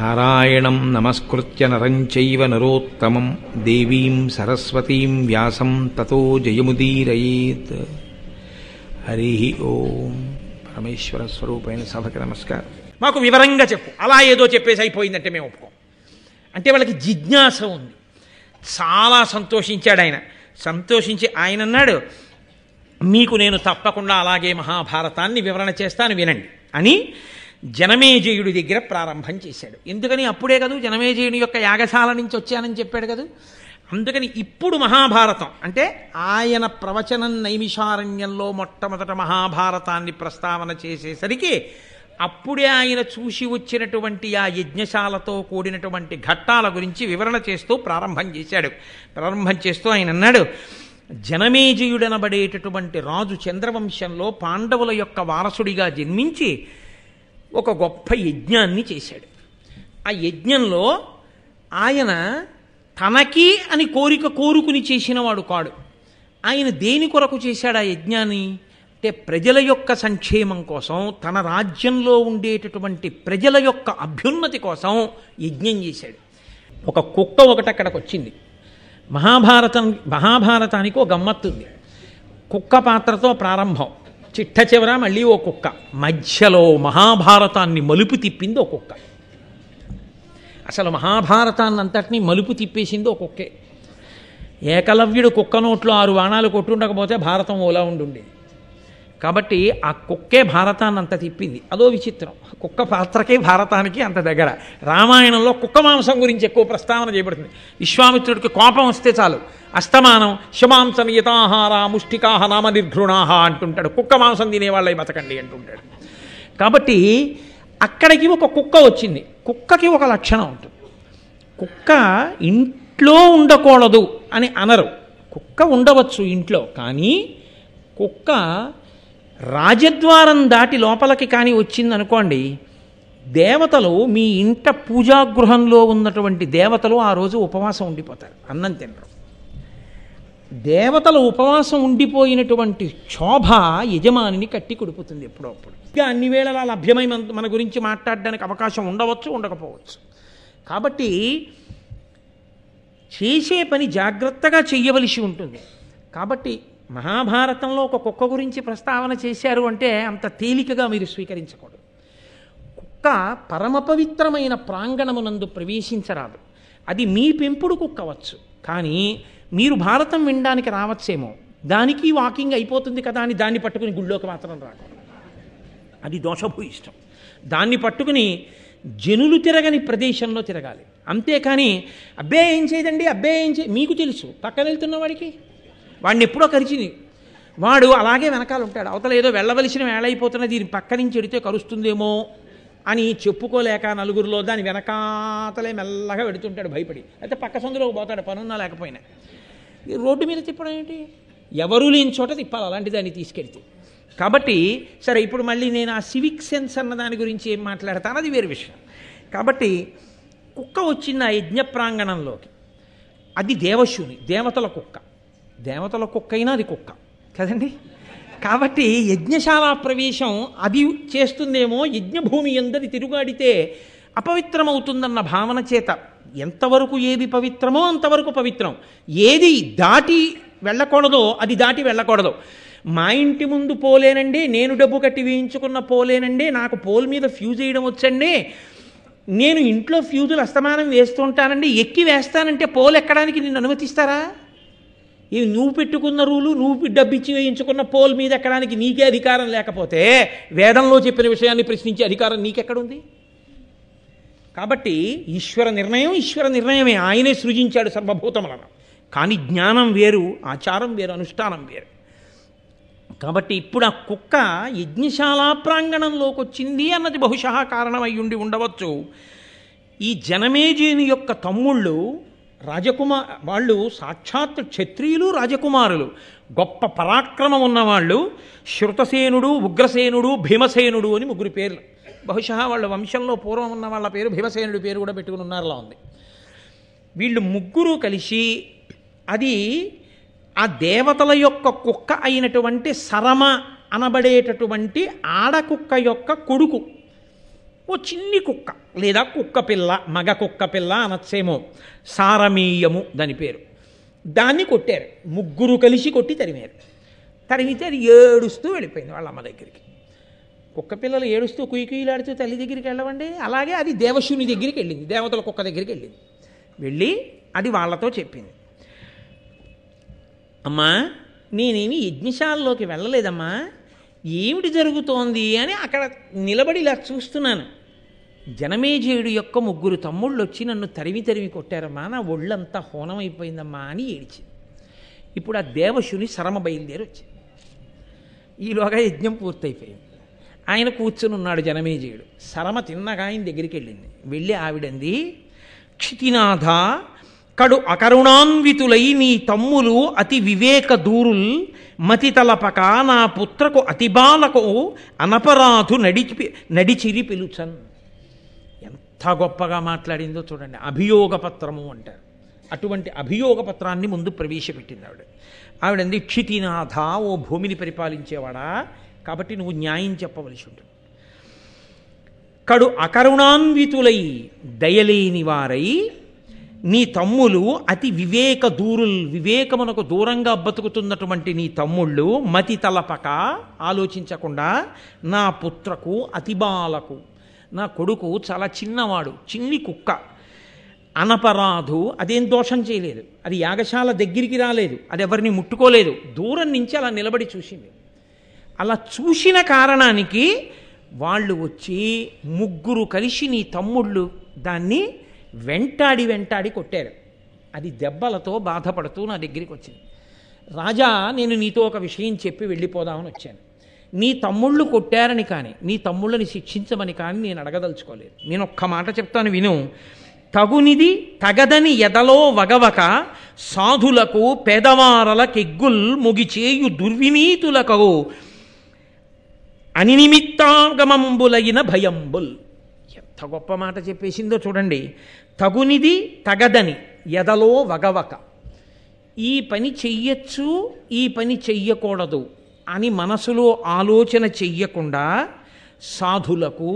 నారాయణం నమస్కృత్య నరం చైవ నరోత్తమం దేవీం సరస్వతీం వ్యాసం తతో జయముదీరయేత్. హరి ఓం. పరమేశ్వర స్వరూపైన సభకి నమస్కారం. మాకు వివరంగా చెప్పు, అలా ఏదో చెప్పేసి అయిపోయిందంటే మేము ఒప్పుకోం. అంటే వాళ్ళకి జిజ్ఞాస ఉంది. చాలా సంతోషించాడు ఆయన. సంతోషించి ఆయన అన్నాడు, మీకు నేను తప్పకుండా అలాగే మహాభారతాన్ని వివరణ చేస్తాను వినండి అని జనమేజయుడి దగ్గర ప్రారంభం చేశాడు. ఎందుకని అప్పుడే కదా జనమేజయుడి యొక్క యాగశాల నుంచి వచ్చానని చెప్పాడు కదా. అందుకని ఇప్పుడు మహాభారతం అంటే ఆయన ప్రవచనం నైమిషారణ్యంలో మొట్టమొదట మహాభారతాన్ని ప్రస్తావన చేసేసరికి అప్పుడే ఆయన చూసి వచ్చినటువంటి ఆ యజ్ఞశాలతో కూడినటువంటి ఘట్టాల గురించి వివరణ చేస్తూ ప్రారంభం చేశాడు. ప్రారంభం చేస్తూ ఆయన అన్నాడు, జనమేజయుడనబడేటటువంటి రాజు చంద్రవంశంలో పాండవుల యొక్క వారసుడిగా జన్మించి ఒక గొప్ప యజ్ఞాన్ని చేశాడు. ఆ యజ్ఞంలో ఆయన తనకి అని కోరుకుని చేసినవాడు కాడు. ఆయన దేని కొరకు చేశాడు ఆ యజ్ఞాన్ని అంటే ప్రజల యొక్క సంక్షేమం కోసం, తన రాజ్యంలో ఉండేటటువంటి ప్రజల యొక్క అభ్యున్నతి కోసం యజ్ఞం చేశాడు. ఒక కుక్క ఒకటి అక్కడికి వచ్చింది. మహాభారతానికి ఒక గమ్మత్తుంది. కుక్క పాత్రతో ప్రారంభం, చిట్ట చివర మళ్ళీ ఓ కుక్క, మధ్యలో మహాభారతాన్ని మలుపు తిప్పింది ఓ కుక్క. అసలు మహాభారతాన్ని అంతటినీ మలుపు తిప్పేసింది ఓ కుక్కే. ఏకలవ్యుడు కుక్క నోట్లో 6 బాణాలు కొట్టుండకపోతే భారతం ఓలా ఉండుండేది. కాబట్టి ఆ కుక్కే భారతాన్ని అంత తిప్పింది. అదో విచిత్రం, కుక్క పాత్రకే భారతానికి అంత దగ్గర. రామాయణంలో కుక్క మాంసం గురించి ఎక్కువ ప్రస్తావన చేయబడుతుంది. విశ్వామిత్రుడికి కోపం వస్తే చాలు, అస్తమానం శమాంసం యథాహార ముష్టికాహ నామ నిర్ఘృణాహ అంటుంటాడు. కుక్క మాంసం తినేవాళ్ళే బతకండి అంటుంటాడు. కాబట్టి అక్కడికి ఒక కుక్క వచ్చింది. కుక్కకి ఒక లక్షణం ఉంటుంది. కుక్క ఇంట్లో ఉండకూడదు అని అనరు. కుక్క ఉండవచ్చు ఇంట్లో, కానీ కుక్క రాజద్వారం దాటి లోపలికి కానీ వచ్చిందనుకోండి, దేవతలు మీ ఇంట పూజాగృహంలో ఉన్నటువంటి దేవతలు ఆ రోజు ఉపవాసం ఉండిపోతారు, అన్నం తినరు. దేవతల ఉపవాసం ఉండిపోయినటువంటి క్షోభ యజమానిని కట్టి కొడుపుతుంది ఎప్పుడప్పుడు. ఇంకా అన్ని వేళలా లభ్యమై మన గురించి మాట్లాడడానికి అవకాశం ఉండవచ్చు, ఉండకపోవచ్చు. కాబట్టి చేసే పని జాగ్రత్తగా చెయ్యవలసి ఉంటుంది. కాబట్టి మహాభారతంలో ఒక కుక్క గురించి ప్రస్తావన చేశారు అంటే అంత తేలికగా మీరు స్వీకరించకూడదు. కుక్క పరమ పవిత్రమైన ప్రాంగణమునందు ప్రవేశించరాదు. అది మీ పెంపుడు కుక్కవచ్చు, కానీ మీరు భారతం వినడానికి రావచ్చేమో, దానికి వాకింగ్ అయిపోతుంది కదా అని దాన్ని పట్టుకుని గుళ్ళోకి మాత్రం రాకూడదు. అది దోషభూయిష్టం. దాన్ని పట్టుకుని జనులు తిరగని ప్రదేశంలో తిరగాలి. అంతేకాని అబ్బే ఏం చేయదండి, అబ్బే ఏం మీకు తెలుసు పక్కన వెళ్తున్న వాడిని ఎప్పుడో కరిచింది, వాడు అలాగే వెనకాల ఉంటాడు. అవతల ఏదో వెళ్ళవలసిన వేళ అయిపోతున్న దీని పక్క నుంచి ఎడితే కరుస్తుందేమో అని చెప్పుకోలేక నలుగురిలో దాని వెనకాతలే మెల్లగా వెడుతుంటాడు భయపడి. అయితే పక్క సందులోకి పోతాడు పనున్నా లేకపోయినా. ఈ రోడ్డు మీద తిప్పడం ఏంటి, ఎవరూ లేని చోట తిప్పాలి అలాంటి దాన్ని తీసుకెళ్తే. కాబట్టి సరే, ఇప్పుడు మళ్ళీ నేను ఆ సివిక్ సెన్స్ అన్న దాని గురించి ఏం మాట్లాడతాను, అది వేరు విషయం. కాబట్టి కుక్క వచ్చింది ఆ యజ్ఞ ప్రాంగణంలోకి. అది దేవశూని, దేవతల కుక్క. దేవతల కుక్క అయినా అది కుక్క కదండి. కాబట్టి యజ్ఞశాల ప్రవేశం అది చేస్తుందేమో, యజ్ఞభూమి ఎందరి తిరుగాడితే అపవిత్రమవుతుందన్న భావన చేత ఎంతవరకు ఏది పవిత్రమో అంతవరకు పవిత్రం. ఏది దాటి వెళ్ళకూడదో అది దాటి వెళ్ళకూడదు. మా ఇంటి ముందు పోలేనండి, నేను డబ్బు కట్టి వేయించుకున్న పోలేనండి, నాకు పోల్ మీద ఫ్యూజ్ వేయడం వచ్చండి, నేను ఇంట్లో ఫ్యూజులు అస్తమానం వేస్తుంటానండి, ఎక్కి వేస్తానంటే పోల్ ఎక్కడానికి నిన్ను అనుమతిస్తారా? ఇవి నువ్వు పెట్టుకున్న రూలు, నువ్వు డబ్బిచ్చి వేయించుకున్న పోల్ మీద ఎక్కడానికి నీకే అధికారం లేకపోతే వేదంలో చెప్పిన విషయాన్ని ప్రశ్నించే అధికారం నీకెక్కడుంది? కాబట్టి ఈశ్వర నిర్ణయమే. ఆయనే సృజించాడు సర్వభూతములను. కానీ జ్ఞానం వేరు, ఆచారం వేరు, అనుష్ఠానం వేరు. కాబట్టి ఇప్పుడు ఆ కుక్క యజ్ఞశాలా ప్రాంగణంలోకి వచ్చింది అన్నది బహుశా కారణమై ఉండవచ్చు. ఈ జనమేజయుని యొక్క తమ్ముళ్ళు వాళ్ళు సాక్షాత్ క్షత్రియులు, రాజకుమారులు, గొప్ప పరాక్రమం ఉన్నవాళ్ళు. శృతసేనుడు, ఉగ్రసేనుడు, భీమసేనుడు అని 3 పేర్లు. బహుశా వాళ్ళ వంశంలో పూర్వం ఉన్న వాళ్ళ పేరు భీమసేనుడి పేరు కూడా పెట్టుకుని ఉన్నారులా ఉంది. వీళ్ళు 3 కలిసి అది ఆ దేవతల యొక్క కుక్క అయినటువంటి సరమ అనబడేటటువంటి ఆడకుక్క యొక్క కొడుకు. ఓ చిన్ని కుక్క లేదా కుక్క పిల్ల, మగ కుక్క పిల్ల అనొచ్చేమో, సారమీయము దాని పేరు. దాన్ని కొట్టారు, ముగ్గురు కలిసి కొట్టి తరిమారు. తరిమితే అది ఏడుస్తూ వెళ్ళిపోయింది వాళ్ళ అమ్మ దగ్గరికి. కుక్క పిల్లలు ఏడుస్తూ కుయ్యలాడుతూ తల్లి దగ్గరికి వెళ్ళవండి, అలాగే అది దేవశూని దగ్గరికి వెళ్ళింది, దేవతల కుక్క దగ్గరికి వెళ్ళింది. వెళ్ళి అది వాళ్ళతో చెప్పింది, అమ్మా నేనేమి యజ్ఞశాలలోకి వెళ్ళలేదమ్మా, ఏమిటి జరుగుతోంది అని అక్కడ నిలబడి ఇలా చూస్తున్నాను. జనమేజయుడు యొక్క ముగ్గురు తమ్ముళ్ళు వచ్చి నన్ను తరిమి తరిమి కొట్టారమ్మా, నా ఒళ్ళంతా హోనమైపోయిందమ్మా అని ఏడిచింది. ఇప్పుడు ఆ దేవశుని శరమ బయలుదేరి వచ్చింది. ఈలోగా యజ్ఞం పూర్తయిపోయింది. ఆయన కూర్చుని ఉన్నాడు జనమేజయుడు. శరమ తిన్నగా ఆయన దగ్గరికి వెళ్ళింది. వెళ్ళి ఆవిడంది, క్షితినాథ కడు అకరుణాన్వితులై నీ తమ్ములు అతి వివేక దూరుల్ మతి తలపక నా పుత్రకు అతి బాలకు అనపరాధు నడిచిరి పిలుచన్. ఎంత గొప్పగా మాట్లాడిందో చూడండి. అభియోగ పత్రము అంటారు. అటువంటి అభియోగ పత్రాన్ని ముందు ప్రవేశపెట్టింది ఆవిడ. ఆవిడంది, క్షితినాథ ఓ భూమిని పరిపాలించేవాడా, కాబట్టి నువ్వు న్యాయం చెప్పవలసి ఉంటుంది. కడు అకరుణాన్వితులై దయలేని వారై నీ తమ్ములు అతి వివేక దూరుల్, వివేకమునకు దూరంగా బతుకుతున్నటువంటి నీ తమ్ముళ్ళు మతి తలపక ఆలోచించకుండా నా పుత్రకు అతి బాలకు, నా కొడుకు చాలా చిన్నవాడు, చిన్ని కుక్క, అనపరాధు అదేం దోషం చేయలేదు, అది యాగశాల దగ్గరికి రాలేదు, అది ఎవరిని ముట్టుకోలేదు, దూరం నుంచి అలా నిలబడి చూసింది. అలా చూసిన కారణానికి వాళ్ళు వచ్చి ముగ్గురు కలిసి నీ తమ్ముళ్ళు దాన్ని వెంటాడి వెంటాడి కొట్టారు. అది దెబ్బలతో బాధపడుతూ నా దగ్గరికి వచ్చింది. రాజా, నేను నీతో ఒక విషయం చెప్పి వెళ్ళిపోదామని వచ్చాను. నీ తమ్ముళ్ళు కొట్టారని కానీ, నీ తమ్ముళ్ళని శిక్షించమని కానీ నేను అడగదలుచుకోలేదు. నేను ఒక్క మాట చెప్తాను విను. తగునిది తగదని ఎదలో వగవక సాధులకు పేదవారల కెగ్గుల్ ముగిచేయు దుర్వినీతులకు అనినిమిత్తాగమంబులైన భయంబుల్. ఎంత గొప్ప మాట చెప్పేసిందో చూడండి. తగునిది తగదని ఎదలో వగవక, ఈ పని చెయ్యొచ్చు ఈ పని చెయ్యకూడదు అని మనసులో ఆలోచన చెయ్యకుండా సాధులకు,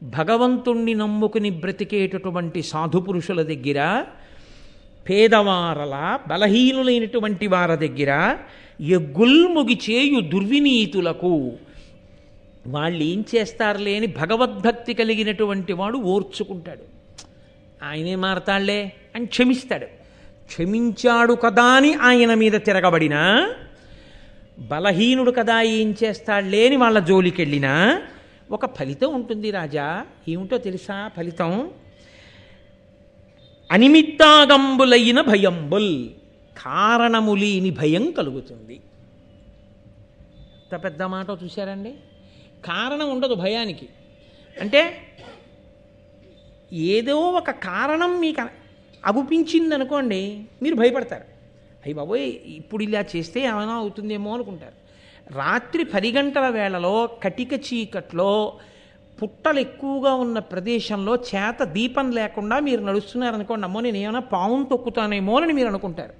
భగవంతుణ్ణి నమ్ముకుని బ్రతికేటటువంటి సాధుపురుషుల దగ్గర, పేదవారల బలహీనులైనటువంటి వారి దగ్గర ఎగ్గుల్ముగి చేయు దుర్వినీతులకు, వాళ్ళు ఏం చేస్తారులే అని భగవద్భక్తి కలిగినటువంటి వాడు ఓర్చుకుంటాడు. ఆయనే మారతాళ్లే అని క్షమిస్తాడు. క్షమించాడు కదా అని ఆయన మీద తిరగబడినా, బలహీనుడు కదా ఏం చేస్తాడులే అని వాళ్ళ జోలికెళ్ళినా ఒక ఫలితం ఉంటుంది రాజా. ఏమిటో తెలుసా ఫలితం? అనిమిత్తాగంబులైన భయంబుల్, కారణము లేని భయం కలుగుతుంది. ఎంత పెద్ద మాట చూశారండి. కారణం ఉండదు భయానికి. అంటే ఏదో ఒక కారణం మీకు అగుపించింది అనుకోండి, మీరు భయపడతారు. అయ్యి బాబోయ్ ఇప్పుడు ఇలా చేస్తే ఏమైనా అవుతుందేమో అనుకుంటారు. రాత్రి 10 గంటల వేళలో కటిక చీకట్లో పుట్టలు ఎక్కువగా ఉన్న ప్రదేశంలో చేత దీపం లేకుండా మీరు నడుస్తున్నారనుకోండి, అమ్మో నేను ఏమైనా పావును తొక్కుతానేమో అని మీరు అనుకుంటారు.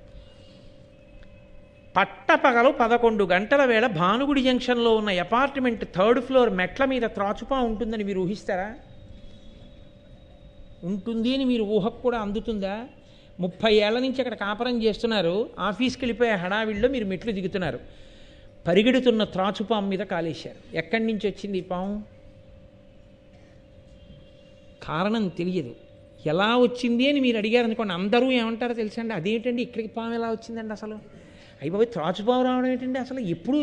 పట్టపగలు 11 గంటల వేళ భానుగుడి జంక్షన్లో ఉన్న అపార్ట్మెంట్ 3rd ఫ్లోర్ మెట్ల మీద త్రాచుపా ఉంటుందని మీరు ఊహిస్తారా? ఉంటుంది అని మీరు ఊహకు కూడా అందుతుందా? 30 ఏళ్ల నుంచి అక్కడ కాపురం చేస్తున్నారు, ఆఫీస్కి వెళ్ళిపోయే హడావిడిలో మీరు మెట్లు దిగుతున్నారు, పరిగెడుతున్న త్రాచుపాము మీద కాలేశారు. ఎక్కడి నుంచి వచ్చింది ఈ పాము? కారణం తెలియదు. ఎలా వచ్చింది అని మీరు అడిగారు అనుకోండి, అందరూ ఏమంటారో తెలుసండి, అదేంటండి ఇక్కడికి పాము ఎలా వచ్చిందండి అసలు, అయిపోయి త్రాచుపాము రావడం ఏంటండి అసలు, ఎప్పుడు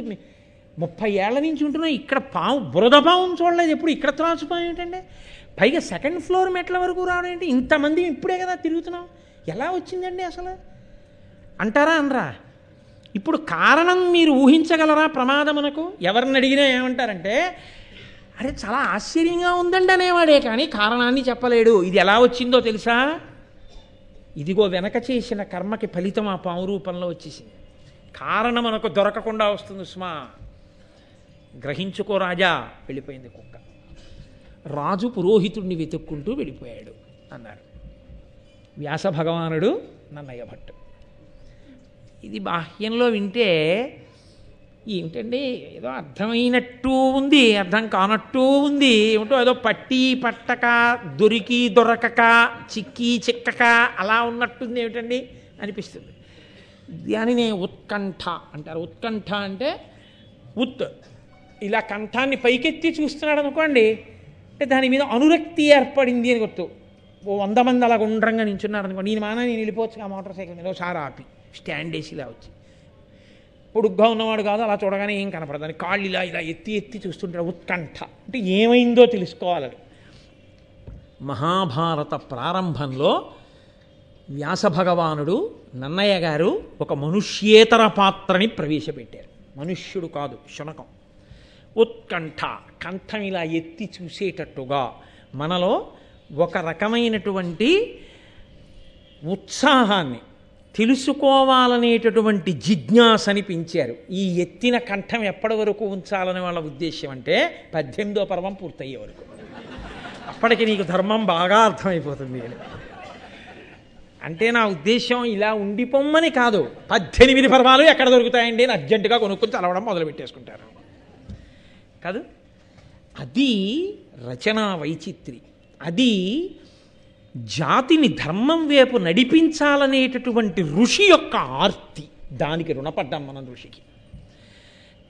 30 ఏళ్ల నుంచి ఉంటున్నా ఇక్కడ పాము, బురద పాముని చూడలేదు ఎప్పుడు, ఇక్కడ త్రాచుపాము ఏంటండి, పైగా 2nd ఫ్లోర్ మెట్ల వరకు రావడం ఏంటి, ఇంతమంది ఇప్పుడే కదా తిరుగుతున్నాం, ఎలా వచ్చిందండి అసలు అంటారా అనరా? ఇప్పుడు కారణం మీరు ఊహించగలరా ప్రమాదమునకు? ఎవరిని అడిగినా ఏమంటారంటే, అరే చాలా ఆశ్చర్యంగా ఉందండి అనేవాడే కానీ కారణాన్ని చెప్పలేడు. ఇది ఎలా వచ్చిందో తెలుసా? ఇదిగో వెనక చేసిన కర్మకి ఫలితం ఆ పాము రూపంలో వచ్చేసింది. కారణం మనకు దొరకకుండా వస్తుంది సుమా, గ్రహించుకో రాజా. వెళ్ళిపోయింది కుక్క. రాజు పురోహితుడిని వెతుక్కుంటూ వెళ్ళిపోయాడు అన్నారు వ్యాస భగవానుడు, నన్నయ్య భట్టు. ఇది బాహ్యంలో వింటే ఏమిటండి ఏదో అర్థమైనట్టు ఉంది, అర్థం కానట్టు ఉంది, ఏమిటో ఏదో పట్టి పట్టక దొరికి దొరకక చిక్కి చిక్కక అలా ఉన్నట్టుంది ఏమిటండి అనిపిస్తుంది. దానినే ఉత్కంఠ అంటారు. ఉత్కంఠ అంటే ఇలా కంఠాన్ని పైకెత్తి చూస్తున్నాడు అనుకోండి, అంటే దాని మీద అనురక్తి ఏర్పడింది అని గుర్తు. 100 మంది అలా గుండ్రంగా నించున్నారు అనుకోండి, నేను వెళ్ళిపోవచ్చు ఆ మోటార్ సైకిల్ మీద ఒకసారి ఆపి స్టాండ్ వేసి ఇలా వచ్చి. పొడుగ్గా ఉన్నవాడు కాదు, అలా చూడగానే ఏం కనపడదు అని కాళ్ళు ఇలా ఎత్తి చూస్తుంటాడు. ఉత్కంఠ అంటే ఏమైందో తెలుసుకోవాలని. మహాభారత ప్రారంభంలో వ్యాస భగవానుడు నన్నయ్య గారు ఒక మనుష్యేతర పాత్రని ప్రవేశపెట్టారు. మనుష్యుడు కాదు, శునకం. ఉత్కంఠ, కంఠం ఇలా ఎత్తి చూసేటట్టుగా మనలో ఒక రకమైనటువంటి ఉత్సాహాన్ని, తెలుసుకోవాలనేటటువంటి జిజ్ఞాసని పెంచారు. ఈ ఎత్తిన కంఠం ఎప్పటి వరకు ఉంచాలని వాళ్ళ ఉద్దేశ్యం అంటే 18వ పర్వం పూర్తయ్యే వరకు. అప్పటికి నీకు ధర్మం బాగా అర్థమైపోతుంది అని. అంటే నా ఉద్దేశం ఇలా ఉండిపోమ్మని కాదు, 18 పర్వాలు ఎక్కడ దొరుకుతాయండి అని అర్జెంటుగా కొనుక్కొని చదవడం మొదలుపెట్టేసుకుంటారు కాదు. అది రచనా వైచిత్రి. అది జాతిని ధర్మం వైపు నడిపించాలనేటటువంటి ఋషి యొక్క ఆర్తి. దానికి రుణపడ్డాం మనం ఋషికి.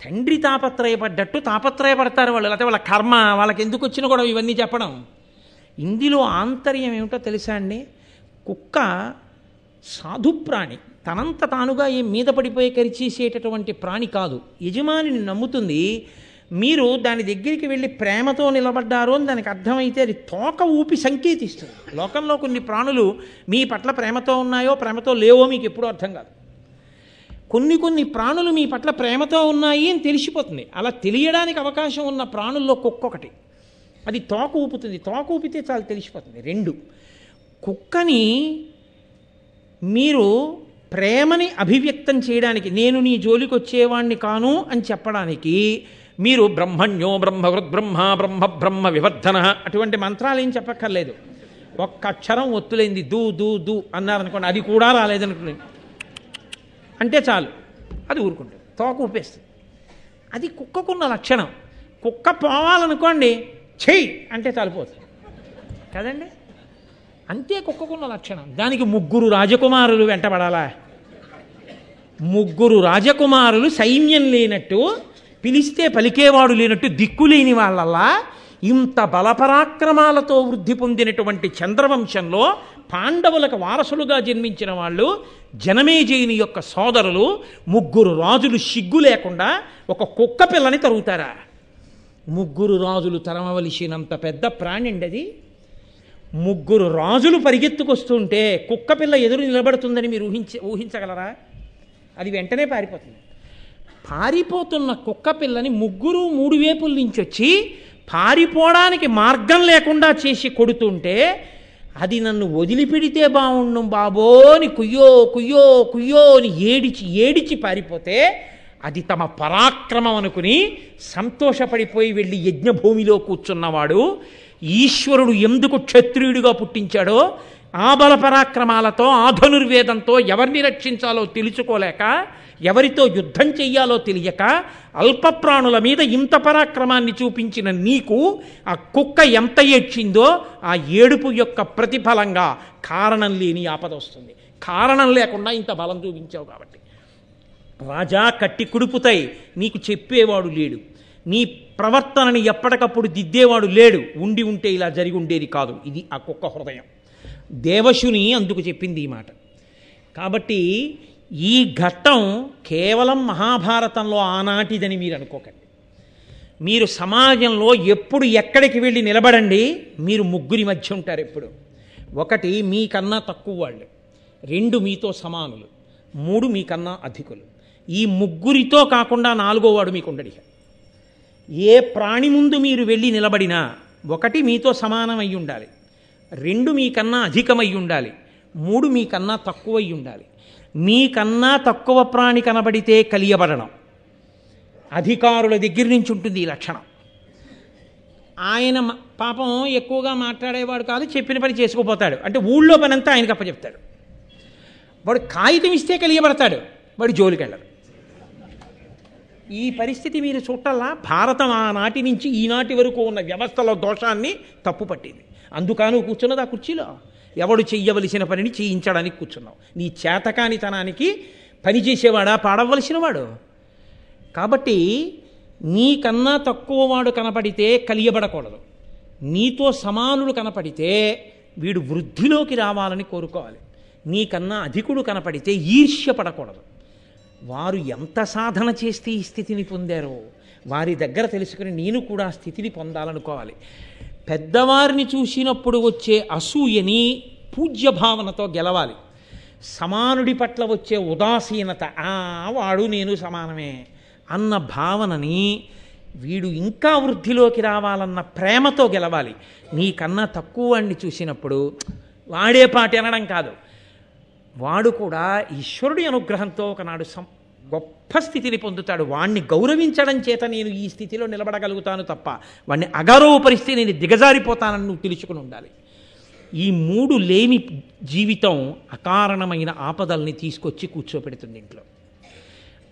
తండ్రి తాపత్రయపడ్డట్టు తాపత్రయపడతారు వాళ్ళు, లేకపోతే వాళ్ళ కర్మ, వాళ్ళకి ఎందుకు వచ్చినా కూడా ఇవన్నీ చెప్పడం. ఇందులో ఆంతర్యం ఏమిటో తెలుసా అండి? కుక్క సాధుప్రాణి, తనంత తానుగా ఏం మీద పడిపోయి కరిచేసేటటువంటి ప్రాణి కాదు. యజమానిని నమ్ముతుంది. మీరు దాని దగ్గరికి వెళ్ళి ప్రేమతో నిలబడ్డారు అని దానికి అర్థమైతే అది తోక ఊపి సంకేతిస్తుంది. లోకంలో కొన్ని ప్రాణులు మీ పట్ల ప్రేమతో ఉన్నాయో ప్రేమతో లేవో మీకు ఎప్పుడూ అర్థం కాదు. కొన్ని ప్రాణులు మీ పట్ల ప్రేమతో ఉన్నాయి అని తెలిసిపోతుంది. అలా తెలియడానికి అవకాశం ఉన్న ప్రాణుల్లో కుక్క ఒకటి. అది తోక ఊపుతుంది. తోక ఊపితే చాలా తెలిసిపోతుంది. 2, కుక్కని మీరు ప్రేమని అభివ్యక్తం చేయడానికి, నేను నీ జోలికి వచ్చేవాణ్ణి కాను అని చెప్పడానికి మీరు బ్రహ్మణ్యో బ్రహ్మవృద్బ్రహ్మ బ్రహ్మ బ్రహ్మ వివర్ధన అటువంటి మంత్రాలు ఏం చెప్పక్కర్లేదు. ఒక్క అక్షరం ఒత్తులేంది దూ దూ దూ అన్నారనుకోండి, అది కూడా రాలేదనుకోండి అంటే చాలు, అది ఊరుకుంటుంది, తోక ఊపేస్తుంది. అది కుక్కకున్న లక్షణం. కుక్క పోవాలనుకోండి, చెయ్యి అంటే చాలిపోతుంది కదండి. అంతే కుక్కకున్న లక్షణం. దానికి 3 రాజకుమారులు వెంటబడాలా? 3 రాజకుమారులు సైన్యం లేనట్టు, పిలిస్తే పలికేవాడు లేనట్టు, దిక్కులేని వాళ్ళల్లా ఇంత బలపరాక్రమాలతో వృద్ధి పొందినటువంటి చంద్రవంశంలో పాండవులకు వారసులుగా జన్మించిన వాళ్ళు జనమేజయుని యొక్క సోదరులు 3 రాజులు సిగ్గు లేకుండా ఒక కుక్క పిల్లని తరుగుతారా? 3 రాజులు తరమవలసినంత పెద్ద ప్రాణి అండి అది. 3 రాజులు పరిగెత్తుకొస్తుంటే కుక్క పిల్ల ఎదురు నిలబడుతుందని మీరు ఊహించగలరా? అది వెంటనే పారిపోతుంది. పారిపోతున్న కుక్క పిల్లని 3 వేపుల నుంచి వచ్చి పారిపోవడానికి మార్గం లేకుండా చేసి కొడుతుంటే, అది నన్ను వదిలిపెడితే బాగుండు బాబోని కుయ్యో కుయ్యో కుయ్యో అని ఏడిచి పారిపోతే, అది తమ పరాక్రమం అనుకుని సంతోషపడిపోయి వెళ్ళి యజ్ఞభూమిలో కూర్చున్నవాడు ఈశ్వరుడు ఎందుకు క్షత్రియుడిగా పుట్టించాడో ఆ బల పరాక్రమాలతో, ఆ ధనుర్వేదంతో ఎవరిని రక్షించాలో తెలుసుకోలేక, ఎవరితో యుద్ధం చెయ్యాలో తెలియక, అల్పప్రాణుల మీద ఇంత పరాక్రమాన్ని చూపించిన నీకు ఆ కుక్క ఎంత ఏడ్చిందో ఆ ఏడుపు యొక్క ప్రతిఫలంగా కారణం లేని ఆపద వస్తుంది. కారణం లేకుండా ఇంత బలం చూపించావు కాబట్టి. రాజా కట్టి కుడుపుతాయి, నీకు చెప్పేవాడు లేడు, నీ ప్రవర్తనని ఎప్పటికప్పుడు దిద్దేవాడు లేడు, ఉండి ఉంటే ఇలా జరిగి ఉండేది కాదు. ఇది ఆ కుక్క హృదయం. దేవశుని అందుకు చెప్పింది ఈ మాట. కాబట్టి ఈ ఘట్టం కేవలం మహాభారతంలో ఆనాటిదని మీరు అనుకోకండి. మీరు సమాజంలో ఎప్పుడు ఎక్కడికి వెళ్ళి నిలబడండి, మీరు 3 మధ్య ఉంటారు ఎప్పుడు. 1 మీకన్నా తక్కువ వాళ్ళు, 2 మీతో సమానులు, 3 మీకన్నా అధికులు. ఈ 3 కాకుండా 4వ వాడు మీకు ఉండడు. ఏ ప్రాణి ముందు మీరు వెళ్ళి నిలబడినా 1 మీతో సమానం అయి ఉండాలి, 2 మీకన్నా అధికమై ఉండాలి, 3 మీకన్నా తక్కువై ఉండాలి. మీకన్నా తక్కువ ప్రాణి కనబడితే కలియబడడం అధికారుల దగ్గర నుంచి ఉంటుంది ఈ లక్షణం. ఆయన పాపం ఎక్కువగా మాట్లాడేవాడు కాదు, చెప్పిన పని చేసుకుపోతాడు. అంటే ఊళ్ళో పని అంతా ఆయనకు అప్పచెప్తాడు. వాడు కాగితం ఇస్తే కలియబడతాడు, వాడు జోలికి వెళ్ళడు. ఈ పరిస్థితి మీరు చూడటల్లా భారతం ఆనాటి నుంచి ఈనాటి వరకు ఉన్న వ్యవస్థలో దోషాన్ని తప్పుపట్టింది. అందుకను కూర్చున్నది ఆ కుర్చీలో. ఎవడు చెయ్యవలసిన పనిని చేయించడానికి కూర్చున్నావు. నీ చేతకానితనానికి పని చేసేవాడా పాడవలసిన వాడు. కాబట్టి నీకన్నా తక్కువ వాడు కనపడితే కలియబడకూడదు. నీతో సమానులు కనపడితే వీడు వృద్ధిలోకి రావాలని కోరుకోవాలి. నీకన్నా అధికుడు కనపడితే ఈర్ష్య పడకూడదు. వారు ఎంత సాధన చేస్తే ఈ స్థితిని పొందారో వారి దగ్గర తెలుసుకుని నేను కూడా ఆ స్థితిని పొందాలనుకోవాలి. పెద్దవారిని చూసినప్పుడు వచ్చే అసూయని పూజ్య భావనతో గెలవాలి. సమానుడి పట్ల వచ్చే ఉదాసీనత, వాడు నేను సమానమే అన్న భావనని వీడు ఇంకా వృద్ధిలోకి రావాలన్న ప్రేమతో గెలవాలి. నీకన్నా తక్కువ వాడిని చూసినప్పుడు వాడే పాటి అనడం కాదు, వాడు కూడా ఈశ్వరుడి అనుగ్రహంతో ఒకనాడు గొప్ప స్థితిని పొందుతాడు. వాణ్ణి గౌరవించడం చేత నేను ఈ స్థితిలో నిలబడగలుగుతాను తప్ప వాణ్ణి అగౌరవపరిస్తే నేను దిగజారిపోతానని నువ్వు తెలుసుకుని ఉండాలి. ఈ మూడు లేని జీవితం అకారణమైన ఆపదల్ని తీసుకొచ్చి కూర్చోపెడుతుంది ఇంట్లో.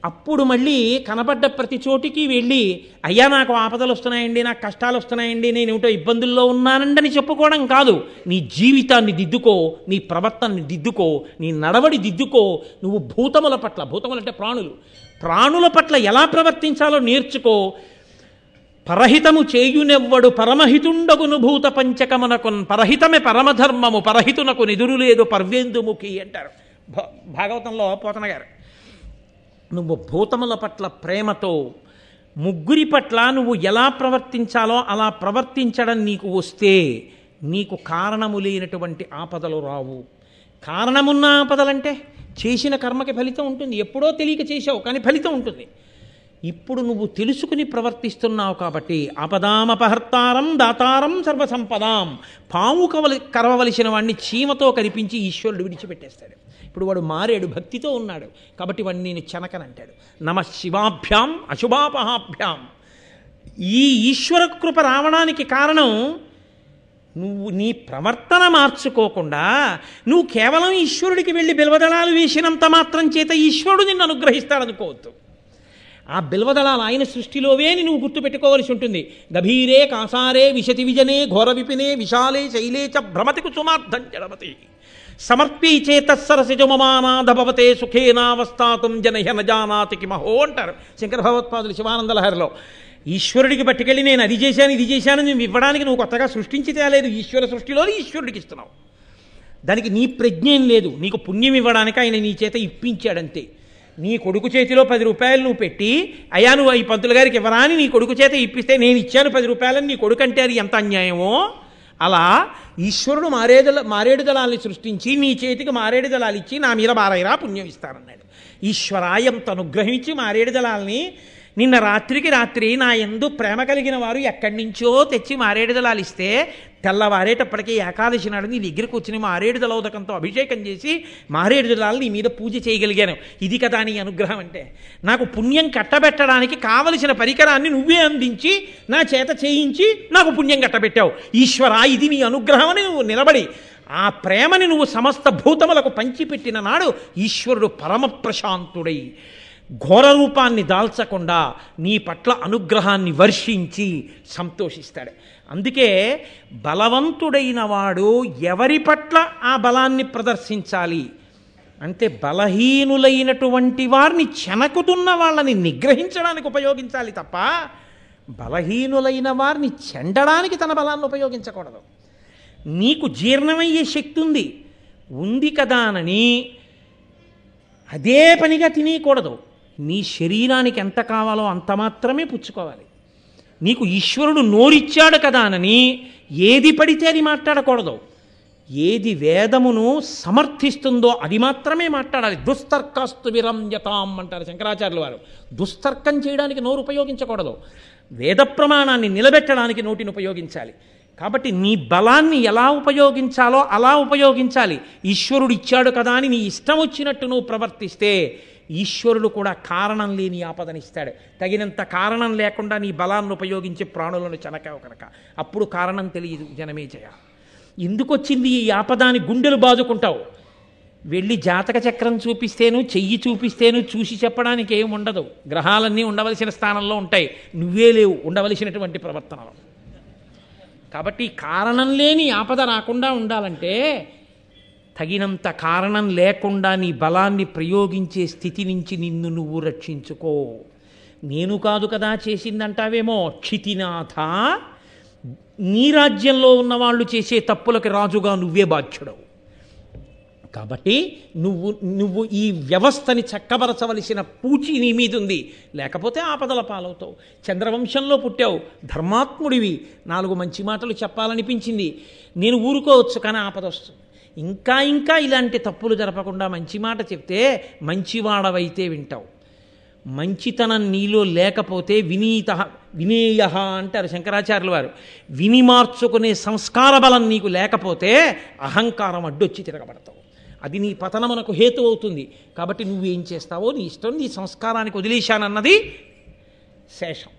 అప్పుడు మళ్ళీ కనబడ్డ ప్రతి చోటికి వెళ్ళి అయ్యా నాకు ఆపదలు వస్తున్నాయండి, నాకు కష్టాలు వస్తున్నాయండి, నేను ఏమిటో ఇబ్బందుల్లో ఉన్నానండి అని చెప్పుకోవడం కాదు. నీ జీవితాన్ని దిద్దుకో, నీ ప్రవర్తనని దిద్దుకో, నీ నడవడి దిద్దుకో. నువ్వు భూతముల పట్ల, భూతములు అంటే ప్రాణుల పట్ల ఎలా ప్రవర్తించాలో నేర్చుకో. పరహితము చేయునెవ్వడు పరమహితుండగును భూత పంచకమునకున్, పరహితమే పరమధర్మము పరహితునకు నిదురు లేదు పర్వేందుముఖి అంటారు భాగవతంలో పోతన గారు. నువ్వు భూతముల పట్ల ప్రేమతో, ముగ్గురి పట్ల నువ్వు ఎలా ప్రవర్తించాలో అలా ప్రవర్తించడం నీకు వస్తే నీకు కారణము లేనటువంటి ఆపదలు రావు. కారణమున్న ఆపదలంటే చేసిన కర్మకి ఫలితం ఉంటుంది. ఎప్పుడో తెలియక చేసావు కానీ ఫలితం ఉంటుంది. ఇప్పుడు నువ్వు తెలుసుకుని ప్రవర్తిస్తున్నావు కాబట్టి ఆపదామపహర్తారం దాతారం సర్వసంపదాం. పాము కరవవలసిన వాడిని చీమతో కనిపించి ఈశ్వరుడు విడిచిపెట్టేస్తాడు. ఇప్పుడు వాడు మారాడు, భక్తితో ఉన్నాడు కాబట్టి వాడిని నేను చెనకనంటాడు. నమ శివాభ్యాం అశుభాపహాభ్యాం. ఈ ఈశ్వర కృప రావడానికి కారణం నువ్వు నీ ప్రవర్తన మార్చుకోకుండా నువ్వు కేవలం ఈశ్వరుడికి వెళ్ళి బిల్వదళాలు వేసినంత మాత్రం చేత ఈశ్వరుడు నిన్ను అనుగ్రహిస్తాడనుకోవద్దు. ఆ బిల్వదళాలు ఆయన సృష్టిలోవే నువ్వు గుర్తుపెట్టుకోవలసి ఉంటుంది. గభీరే కాసారే విశతి విజనే ఘోర విపినే విశాలే శైలే చ భ్రమతి కుసుమార్థం జడమతి సమర్పీ చేతస్సరసిజమమానాధభవతే సుఖేనావస్థాతం జనహ్య నజానాతి కిమహో అంటారు శంకర భగవత్పాదులు శివానంద లహరిలో. ఈశ్వరుడికి పట్టుకెళ్ళి నేను అది చేశాను ఇది చేశాను నువ్వు ఇవ్వడానికి నువ్వు కొత్తగా సృష్టించి తేలేదు. ఈశ్వర సృష్టిలోనే ఈశ్వరుడికి ఇస్తున్నావు. దానికి నీ ప్రజ్ఞేం లేదు. నీకు పుణ్యం ఇవ్వడానికి ఆయన నీ చేత ఇప్పించాడంతే. నీ కొడుకు చేతిలో 10 రూపాయలు నువ్వు పెట్టి అయ్యా నువ్వు ఈ పంతులు గారికి ఇవ్వరా అని నీ కొడుకు చేత ఇప్పిస్తే నేను ఇచ్చాను 10 రూపాయలని నీ కొడుకు అంటే అది ఎంత అన్యాయమో, అలా ఈశ్వరుడు మారేడు దళాల్ని సృష్టించి నీ చేతికి మారేడు దళాలు ఇచ్చి నా మీద బారైరా పుణ్యం ఇస్తానన్నాడు. ఈశ్వరాయంత అనుగ్రహించి మారేడు దళాల్ని నిన్న రాత్రికి రాత్రి నా యందు ప్రేమ కలిగిన వారు ఎక్కడి నుంచో తెచ్చి మారేడు దళాలు ఇస్తే తెల్లవారేటప్పటికీ ఏకాదశి నాడు నీ దగ్గరికి వచ్చిన మారేడు దళోదకంతో అభిషేకం చేసి మారేడు దళాలు నీ మీద పూజ చేయగలిగాను. ఇది కదా నీ అనుగ్రహం అంటే. నాకు పుణ్యం కట్టబెట్టడానికి కావలసిన పరికరాన్ని నువ్వే అందించి నా చేత చేయించి నాకు పుణ్యం కట్టబెట్టావు. ఈశ్వరా ఇది నీ అనుగ్రహం అని నువ్వు నిలబడి ఆ ప్రేమని నువ్వు సమస్త భూతములకు పంచిపెట్టిన నాడు ఈశ్వరుడు పరమ ప్రశాంతుడై ఘోర రూపాన్ని దాల్చకుండా నీ పట్ల అనుగ్రహాన్ని వర్షించి సంతోషిస్తాడు. అందుకే బలవంతుడైన వాడు ఎవరి పట్ల ఆ బలాన్ని ప్రదర్శించాలి అంటే బలహీనులైనటువంటి వారిని చెనకుతున్న వాళ్ళని నిగ్రహించడానికి ఉపయోగించాలి తప్ప బలహీనులైన వారిని చెండడానికి తన బలాన్ని ఉపయోగించకూడదు. నీకు జీర్ణమయ్యే శక్తి ఉంది కదానని అదే పనిగా తినేయకూడదు. నీ శరీరానికి ఎంత కావాలో అంత మాత్రమే పుచ్చుకోవాలి. నీకు ఈశ్వరుడు నోరిచ్చాడు కదా అని ఏది పడితే అది మాట్లాడకూడదు. ఏది వేదమును సమర్థిస్తుందో అది మాత్రమే మాట్లాడాలి. దుస్తర్కాస్తు విరంజతాం అంటారు శంకరాచార్యుల వారు. దుస్తర్కం చేయడానికి నోరు ఉపయోగించకూడదు. వేద ప్రమాణాన్ని నిలబెట్టడానికి నోటిని ఉపయోగించాలి. కాబట్టి నీ బలాన్ని ఎలా ఉపయోగించాలో అలా ఉపయోగించాలి. ఈశ్వరుడు ఇచ్చాడు కదా అని నీ ఇష్టం వచ్చినట్టు నువ్వు ప్రవర్తిస్తే ఈశ్వరుడు కూడా కారణం లేని ఆపదనిస్తాడు. తగినంత కారణం లేకుండా నీ బలాన్ని ఉపయోగించి ప్రాణులను చెనకావు కనుక అప్పుడు కారణం తెలియదు. జనమేజయ ఎందుకు వచ్చింది ఈ ఆపదాని గుండెలు బాదుకుంటావు. వెళ్ళి జాతక చక్రం చూపిస్తేను చెయ్యి చూపిస్తేను చూసి చెప్పడానికి ఏం ఉండదు. గ్రహాలన్నీ ఉండవలసిన స్థానంలో ఉంటాయి, నువ్వే లేవు ఉండవలసినటువంటి ప్రవర్తనలో. కాబట్టి కారణం లేని ఆపద రాకుండా ఉండాలంటే తగినంత కారణం లేకుండా నీ బలాన్ని ప్రయోగించే స్థితి నుంచి నిన్ను నువ్వు రక్షించుకో. నేను కాదు కదా చేసిందంటావేమో, క్షితినాథ, నీ రాజ్యంలో ఉన్నవాళ్ళు చేసే తప్పులకి రాజుగా నువ్వే బాధ్యుడవు. కాబట్టి నువ్వు ఈ వ్యవస్థని చక్కబరచవలసిన పూచి నీ మీద ఉంది, లేకపోతే ఆపదల పాలవుతావు. చంద్రవంశంలో పుట్టావు, ధర్మాత్ముడివి, 4 మంచి మాటలు చెప్పాలనిపించింది, నేను ఊరుకోవచ్చు, కానీ ఆపద వస్తుంది. ఇంకా ఇలాంటి తప్పులు జరపకుండా మంచి మాట చెప్తే మంచివాడవైతే వింటావు. మంచితనం నీలో లేకపోతే వినేయ అంటారు శంకరాచార్యుల వారు. విని మార్చుకునే సంస్కార బలం నీకు లేకపోతే అహంకారం అడ్డొచ్చి తిరగబడతావు. అది నీ పతనమునకు హేతు అవుతుంది. కాబట్టి నువ్వేం చేస్తావో నీ ఇష్టం, నీ సంస్కారానికి వదిలేశానన్నది శేషం.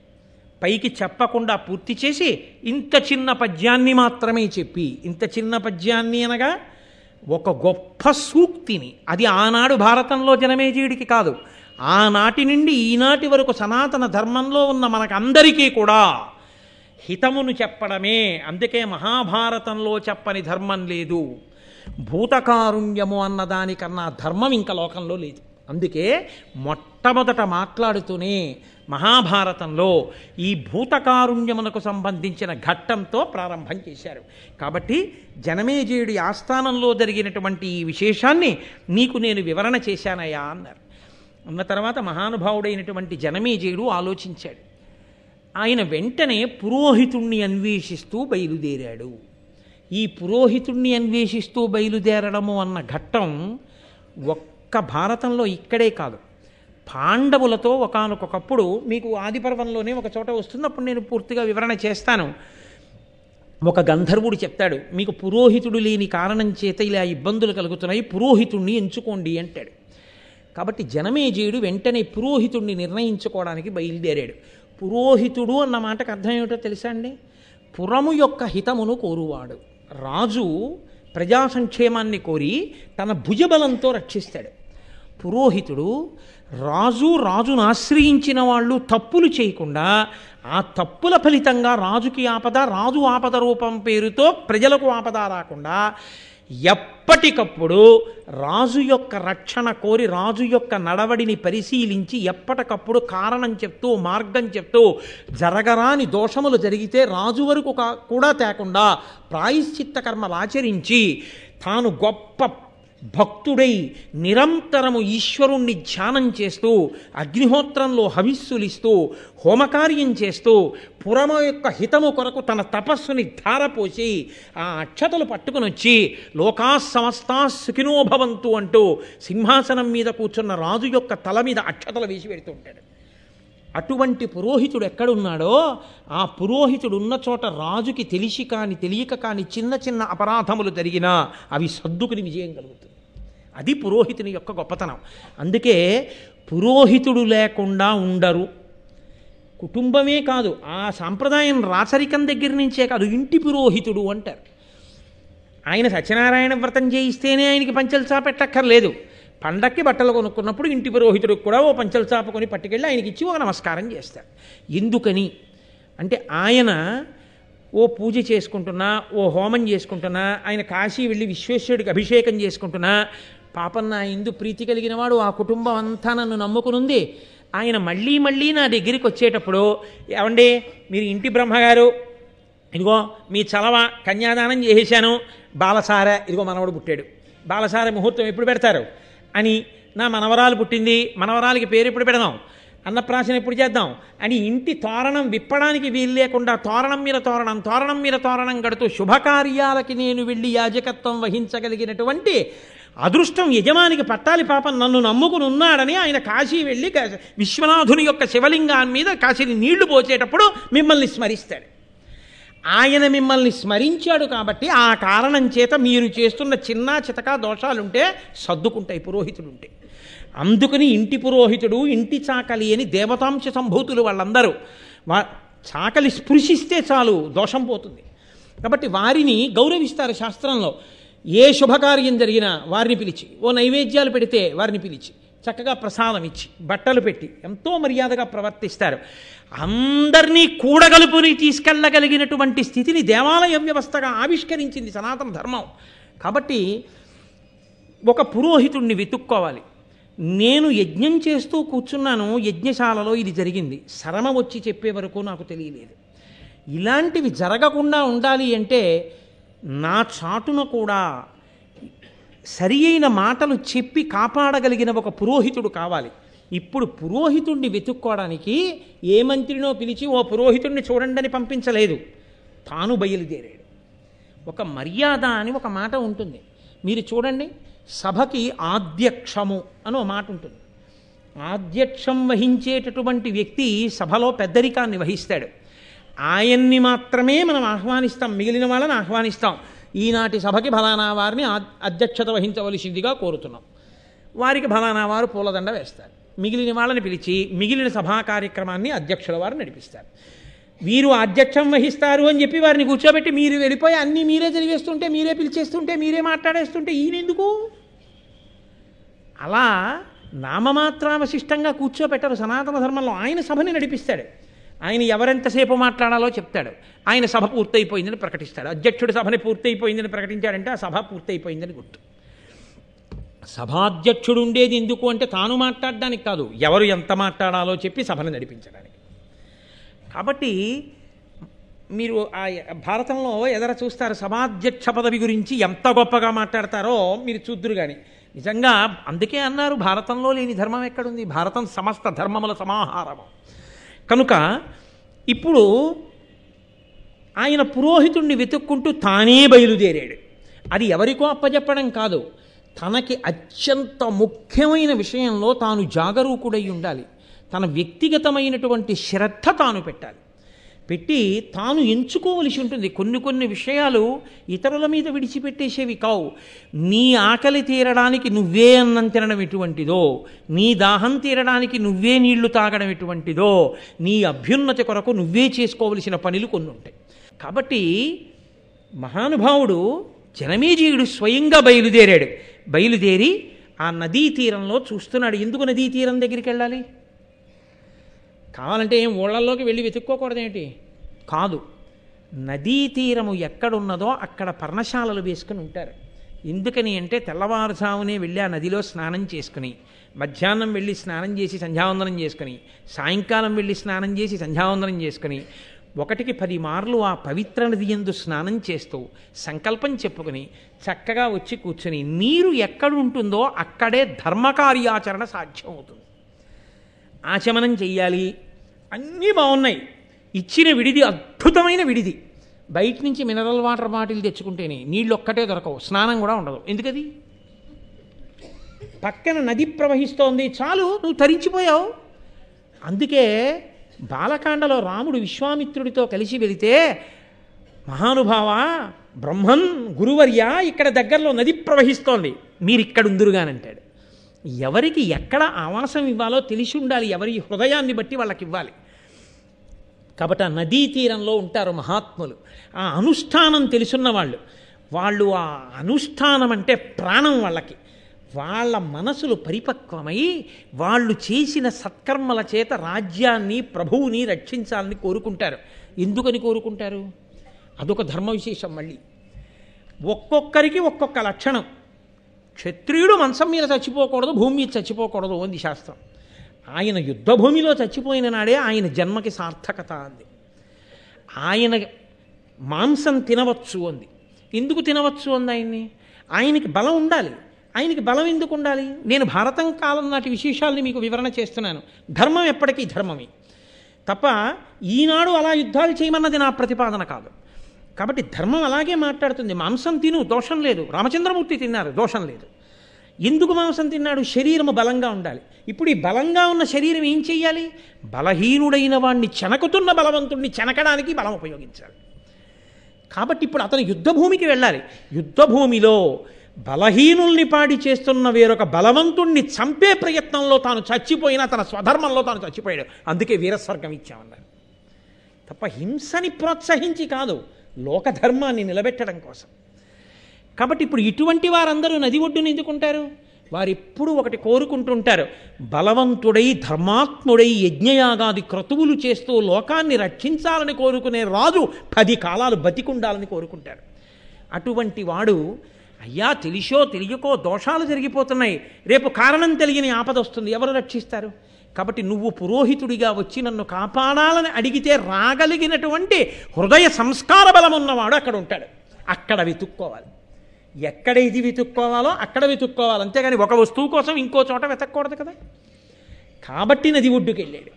పైకి చెప్పకుండా పూర్తి చేసి ఇంత చిన్న పద్యాన్ని మాత్రమే చెప్పి, ఇంత చిన్న పద్యాన్ని అనగా ఒక గొప్ప సూక్తిని, అది ఆనాడు భారతంలో జనమేజయుడికి కాదు, ఆనాటి నుండి ఈనాటి వరకు సనాతన ధర్మంలో ఉన్న మనకందరికీ కూడా హితమును చెప్పడమే. అందుకే మహాభారతంలో చెప్పని ధర్మం లేదు. భూతకారుణ్యము అన్నదానికన్నా ధర్మం ఇంకా లోకంలో లేదు. అందుకే మొట్టమొదట మాట్లాడుతూనే మహాభారతంలో ఈ భూతకారుణ్యమునకు సంబంధించిన ఘట్టంతో ప్రారంభం చేశారు. కాబట్టి జనమేజయుడి ఆస్థానంలో జరిగినటువంటి ఈ విశేషాన్ని నీకు నేను వివరణ చేశానయ్యా అన్నారు. అన్న తర్వాత మహానుభావుడైనటువంటి జనమేజయుడు ఆలోచించాడు. ఆయన వెంటనే పురోహితుణ్ణి అన్వేషిస్తూ బయలుదేరాడు. ఈ పురోహితుణ్ణి అన్వేషిస్తూ బయలుదేరడము అన్న ఘట్టం ఒక్క భారతంలో ఇక్కడే కాదు, పాండవులతో ఒకానొకప్పుడు, మీకు ఆదిపర్వంలోనే ఒక చోట వస్తుంది, అప్పుడు నేను పూర్తిగా వివరణ చేస్తాను. ఒక గంధర్వుడు చెప్తాడు, మీకు పురోహితుడు లేని కారణం చేత ఇలా ఇబ్బందులు కలుగుతున్నాయి, పురోహితుణ్ణి ఎంచుకోండి అంటాడు. కాబట్టి జనమేజయుడు వెంటనే పురోహితుణ్ణి నిర్ణయించుకోవడానికి బయలుదేరాడు. పురోహితుడు అన్న మాటకు అర్థం ఏమిటో తెలుసా అండి? పురము యొక్క హితమును కోరువాడు. రాజు ప్రజా సంక్షేమాన్ని కోరి తన భుజబలంతో రక్షిస్తాడు. పురోహితుడు రాజును ఆశ్రయించిన వాళ్ళు తప్పులు చేయకుండా, ఆ తప్పుల ఫలితంగా రాజుకి ఆపద, రాజు ఆపద రూపం పేరుతో ప్రజలకు ఆపద రాకుండా ఎప్పటికప్పుడు రాజు యొక్క రక్షణ కోరి, రాజు యొక్క నడవడిని పరిశీలించి ఎప్పటికప్పుడు కారణం చెప్తూ, మార్గం చెప్తూ, జరగరాని దోషములు జరిగితే రాజు వరకు కూడా తేకుండా ప్రాయశ్చిత్త కర్మలు ఆచరించి తాను గొప్ప భక్తుడై నిరంతరము ఈశ్వరుణ్ణి ధ్యానం చేస్తూ, అగ్నిహోత్రంలో హవిస్సులిస్తూ, హోమకార్యం చేస్తూ, పురమ యొక్క హితము కొరకు తన తపస్సుని ధారపోసి ఆ అక్షతలు పట్టుకుని వచ్చి లోకా సమస్తా సుఖినోభవంతు అంటూ సింహాసనం మీద కూర్చున్న రాజు యొక్క తల మీద అక్షతలు వేసి పెడుతూ ఉంటాడు. అటువంటి పురోహితుడు ఎక్కడున్నాడో ఆ పురోహితుడు ఉన్న చోట రాజుకి తెలిసి కాని తెలియక కాని చిన్న చిన్న అపరాధములు జరిగినా అవి సర్దుకుని విజయం కలుగుతుంది. అది పురోహితుని యొక్క గొప్పతనం. అందుకే పురోహితుడు లేకుండా ఉండరు. కుటుంబమే కాదు, ఆ సాంప్రదాయం రాచరికం దగ్గర నుంచే కాదు, ఇంటి పురోహితుడు అంటారు. ఆయన సత్యనారాయణ వ్రతం చేయిస్తేనే ఆయనకి పంచెల చాప పెట్టక్కర్లేదు. పండక్కి బట్టలు కొనుక్కున్నప్పుడు ఇంటి పురోహితుడికి కూడా ఓ పంచెల చాప కొని పట్టుకెళ్ళి ఆయనకి ఇచ్చి ఒక నమస్కారం చేస్తారు. ఎందుకని అంటే ఆయన ఓ పూజ చేసుకుంటున్నా, ఓ హోమం చేసుకుంటున్నా, ఆయన కాశీ వెళ్ళి విశ్వేశ్వరుడికి అభిషేకం చేసుకుంటున్నా, పాపం నా ఇందు ప్రీతి కలిగిన వాడు, ఆ కుటుంబం అంతా నన్ను నమ్ముకునుంది, ఆయన మళ్ళీ మళ్ళీ నా దగ్గరికి వచ్చేటప్పుడు, ఏమండి మీరు ఇంటి బ్రహ్మగారు, ఇదిగో మీ చలవ కన్యాదానం చేసేశాను, బాలసార ఇదిగో మనవడు పుట్టాడు, బాలసార ముహూర్తం ఎప్పుడు పెడతారు అని, నా మనవరాలు పుట్టింది, మనవరాలకి పేరు ఎప్పుడు పెడదాం, అన్నప్రాసన ఎప్పుడు చేద్దాం అని ఇంటి తోరణం విప్పడానికి వీలు లేకుండా తోరణం మీద తోరణం, తోరణం మీద తోరణం కడుతూ శుభకార్యాలకి నేను వెళ్ళి యాజకత్వం వహించగలిగినటువంటి అదృష్టం యజమానికి పట్టాలి, పాపం నన్ను నమ్ముకుని ఉన్నాడని ఆయన కాశీ వెళ్ళి విశ్వనాథుని యొక్క శివలింగాన్ని మీద కాశీని నీళ్లు పోసేటప్పుడు మిమ్మల్ని స్మరిస్తాడు. ఆయన మిమ్మల్ని స్మరించాడు కాబట్టి ఆ కారణం చేత మీరు చేస్తున్న చిన్న చితకా దోషాలుంటే సర్దుకుంటాయి పురోహితుడుంటే. అందుకని ఇంటి పురోహితుడు, ఇంటి చాకలి అని దేవతాంశ సంభూతులు వాళ్ళందరూ. చాకలి స్పృశిస్తే చాలు దోషం పోతుంది. కాబట్టి వారిని గౌరవిస్తారు శాస్త్రంలో. ఏ శుభకార్యం జరిగినా వారిని పిలిచి, ఓ నైవేద్యాలు పెడితే వారిని పిలిచి చక్కగా ప్రసాదం ఇచ్చి బట్టలు పెట్టి ఎంతో మర్యాదగా ప్రవర్తిస్తారు. అందరినీ కూడగలుపుని తీసుకెళ్ళగలిగినటువంటి స్థితిని దేవాలయ వ్యవస్థగా ఆవిష్కరించింది సనాతన ధర్మం. కాబట్టి ఒక పురోహితుణ్ణి వెతుక్కోవాలి. నేను యజ్ఞం చేస్తూ కూర్చున్నాను, యజ్ఞశాలలో ఇది జరిగింది, శరమ వచ్చి చెప్పే వరకు నాకు తెలియలేదు. ఇలాంటివి జరగకుండా ఉండాలి అంటే నా చాటున కూడా సరి అయిన మాటలు చెప్పి కాపాడగలిగిన ఒక పురోహితుడు కావాలి. ఇప్పుడు పురోహితుడిని వెతుక్కోవడానికి ఏ మంత్రినో పిలిచి ఓ పురోహితుడిని చూడండి అని పంపించలేదు, తాను బయలుదేరాడు. ఒక మర్యాద అని ఒక మాట ఉంటుంది. మీరు చూడండి, సభకి ఆధ్యక్షము అని ఒక మాట ఉంటుంది. ఆధ్యక్షం వహించేటటువంటి వ్యక్తి సభలో పెద్దరికాన్ని వహిస్తాడు. ఆయన్ని మాత్రమే మనం ఆహ్వానిస్తాం, మిగిలిన వాళ్ళని ఆహ్వానిస్తాం. ఈనాటి సభకి ఫలానా వారిని అధ్యక్షత వహించవలసిందిగా కోరుతున్నాం. వారికి ఫలానా వారు పూలదండ వేస్తారు. మిగిలిన వాళ్ళని పిలిచి మిగిలిన సభా కార్యక్రమాన్ని అధ్యక్షుల వారు నడిపిస్తారు. వీరు అధ్యక్షం వహిస్తారు అని చెప్పి వారిని కూర్చోబెట్టి మీరు వెళ్ళిపోయి అన్నీ మీరే జరిగేస్తుంటే, మీరే పిలిచేస్తుంటే, మీరే మాట్లాడేస్తుంటే ఈయనెందుకు? అలా నామమాత్రావశిష్టంగా కూర్చోబెట్టరు సనాతన ధర్మంలో. ఆయన సభని నడిపిస్తాడు. ఆయన ఎవరెంతసేపు మాట్లాడాలో చెప్తాడు. ఆయన సభ పూర్తయిపోయిందని ప్రకటిస్తాడు. అధ్యక్షుడి సభని పూర్తయిపోయిందని ప్రకటించాడంటే ఆ సభ పూర్తయిపోయిందని గుర్తు. సభాధ్యక్షుడు ఉండేది ఎందుకు అంటే తాను మాట్లాడడానికి కాదు, ఎవరు ఎంత మాట్లాడాలో చెప్పి సభను నడిపించడానికి. కాబట్టి మీరు ఆ భారతంలో ఎదర చూస్తారు, సభాధ్యక్ష పదవి గురించి ఎంత గొప్పగా మాట్లాడతారో మీరు చూద్దురు. కానీ నిజంగా అందుకే అన్నారు, భారతంలో లేని ధర్మం ఎక్కడుంది, భారతం సమస్త ధర్మముల సమాహారము. కనుక ఇప్పుడు ఆయన పురోహితుణ్ణి వెతుక్కుంటూ తానే బయలుదేరాడు. అది ఎవరికో అప్పచెప్పడం కాదు, తనకి అత్యంత ముఖ్యమైన విషయంలో తాను జాగరూకుడై ఉండాలి. తన వ్యక్తిగతమైనటువంటి శ్రద్ధ తాను పెట్టాలి. పెట్టి తాను ఎంచుకోవలసి ఉంటుంది. కొన్ని విషయాలు ఇతరుల మీద విడిచిపెట్టేసేవి కావు. నీ ఆకలి తీరడానికి నువ్వే అన్నం తినడం ఎటువంటిదో, నీ దాహం తీరడానికి నువ్వే నీళ్లు తాగడం ఎటువంటిదో, నీ అభ్యున్నతి కొరకు నువ్వే చేసుకోవలసిన పనులు కొన్ని ఉంటాయి. కాబట్టి మహానుభావుడు జనమేజయుడు స్వయంగా బయలుదేరి ఆ నదీ తీరంలో చూస్తున్నాడు. ఎందుకు నదీ తీరం దగ్గరికి వెళ్ళాలి? కావాలంటే ఏం ఊళ్ళల్లోకి వెళ్ళి వెతుక్కోకూడదేంటి? కాదు, నదీ తీరము ఎక్కడున్నదో అక్కడ పర్ణశాలలు వేసుకుని ఉంటారు. ఎందుకని అంటే తెల్లవారుజామునే వెళ్ళి ఆ నదిలో స్నానం చేసుకుని, మధ్యాహ్నం వెళ్ళి స్నానం చేసి సంధ్యావందనం చేసుకుని, సాయంకాలం వెళ్ళి స్నానం చేసి సంధ్యావందనం చేసుకుని, 1కి 10 మార్లు ఆ పవిత్ర నది యందు స్నానం చేస్తూ సంకల్పం చెప్పుకుని చక్కగా వచ్చి కూర్చుని, నీరు ఎక్కడ ఉంటుందో అక్కడే ధర్మకార్యాచరణ సాధ్యం అవుతుంది. ఆచమనం చెయ్యాలి, అన్నీ బాగున్నాయి. ఇచ్చిన విడిది అద్భుతమైన విడిది. బయట నుంచి మినరల్ వాటర్ బాటిల్ తెచ్చుకుంటేనే నీళ్ళు ఒక్కటే దొరకవు, స్నానం కూడా ఉండదు. ఎందుకది? పక్కన నది ప్రవహిస్తోంది, చాలు నువ్వు తరించిపోయావు. అందుకే బాలకాండలో రాముడు విశ్వామిత్రుడితో కలిసి వెళితే, మహానుభావ బ్రహ్మన్ గురువర్య, ఇక్కడ దగ్గరలో నది ప్రవహిస్తోంది, మీరు ఇక్కడ ఉందురుగానంటాడు. ఎవరికి ఎక్కడ ఆవాసం ఇవ్వాలో తెలిసి ఉండాలి, ఎవరి హృదయాన్ని బట్టి వాళ్ళకి ఇవ్వాలి. కాబట్టి ఆ నదీ తీరంలో ఉంటారు మహాత్ములు, ఆ అనుష్ఠానం తెలుసున్న వాళ్ళు ఆ అనుష్ఠానం అంటే ప్రాణం వాళ్ళకి. వాళ్ళ మనసులు పరిపక్వమై వాళ్ళు చేసిన సత్కర్మల చేత రాజ్యాన్ని ప్రభువుని రక్షించాలని కోరుకుంటారు. ఎందుకని కోరుకుంటారు? అదొక ధర్మ విశేషం. మళ్ళీ ఒక్కొక్కరికి ఒక్కొక్క లక్షణం. క్షత్రియుడు మంచం మీద చచ్చిపోకూడదు, భూమి మీద చచ్చిపోకూడదు అంది శాస్త్రం. ఆయన యుద్ధభూమిలో చచ్చిపోయిన నాడే ఆయన జన్మకి సార్థకత అంది. ఆయన మాంసం తినవచ్చు అంది. ఎందుకు తినవచ్చు అంది? ఆయనకి బలం ఉండాలి. ఆయనకి బలం ఎందుకు ఉండాలి? నేను భారతం కాలం నాటి విశేషాలని మీకు వివరణ చేస్తున్నాను. ధర్మం ఎప్పటికీ ధర్మమే తప్ప ఈనాడు అలా యుద్ధాలు చేయమన్నది నా ప్రతిపాదన కాదు. కాబట్టి ధర్మం అలాగే మాట్లాడుతుంది. మాంసం తిను, దోషం లేదు. రామచంద్రమూర్తి తిన్నారు, దోషం లేదు. ఎందుకు మాంసం తిన్నాడు? శరీరము బలంగా ఉండాలి. ఇప్పుడు ఈ బలంగా ఉన్న శరీరం ఏం చెయ్యాలి? బలహీనుడైన వాణ్ణి చెనకుతున్న బలవంతుణ్ణి చెనకడానికి బలం ఉపయోగించాలి. కాబట్టి ఇప్పుడు అతను యుద్ధభూమికి వెళ్ళాలి. యుద్ధభూమిలో బలహీనుల్ని పాడి చేస్తున్న వేరొక బలవంతుణ్ణి చంపే ప్రయత్నంలో తాను చచ్చిపోయినా తన స్వధర్మంలో తాను చచ్చిపోయాడు. అందుకే వీరస్వర్గం ఇచ్చామన్నారు. తప్ప హింసని ప్రోత్సహించి కాదు, లోకధర్మాన్ని నిలబెట్టడం కోసం. కాబట్టి ఇప్పుడు ఇటువంటి వారందరూ నది ఒడ్డున ఎందుకుంటారు? వారెప్పుడూ ఒకటి కోరుకుంటుంటారు, బలవంతుడై ధర్మాత్ముడై యజ్ఞయాగాది క్రతువులు చేస్తూ లోకాన్ని రక్షించాలని కోరుకునే రాజు 10 కాలాలు బతికుండాలని కోరుకుంటారు. అటువంటి వాడు, అయ్యా తెలిసో తెలియకో దోషాలు జరిగిపోతున్నాయి, రేపు కారణం తెలియని ఆపద వస్తుంది, ఎవరు రక్షిస్తారు? కాబట్టి నువ్వు పురోహితుడిగా వచ్చి నన్ను కాపాడాలని అడిగితే రాగలిగినటువంటి హృదయ సంస్కార బలం ఉన్నవాడు అక్కడ ఉంటాడు. అక్కడ వెతుక్కోవాలి. ఎక్కడ ఇది వెతుక్కోవాలో అక్కడ వెతుక్కోవాలి, అంతేగాని ఒక వస్తువు కోసం ఇంకో చోట వెతక్కూడదు కదా. కాబట్టి నది ఒడ్డుకు వెళ్ళాడు.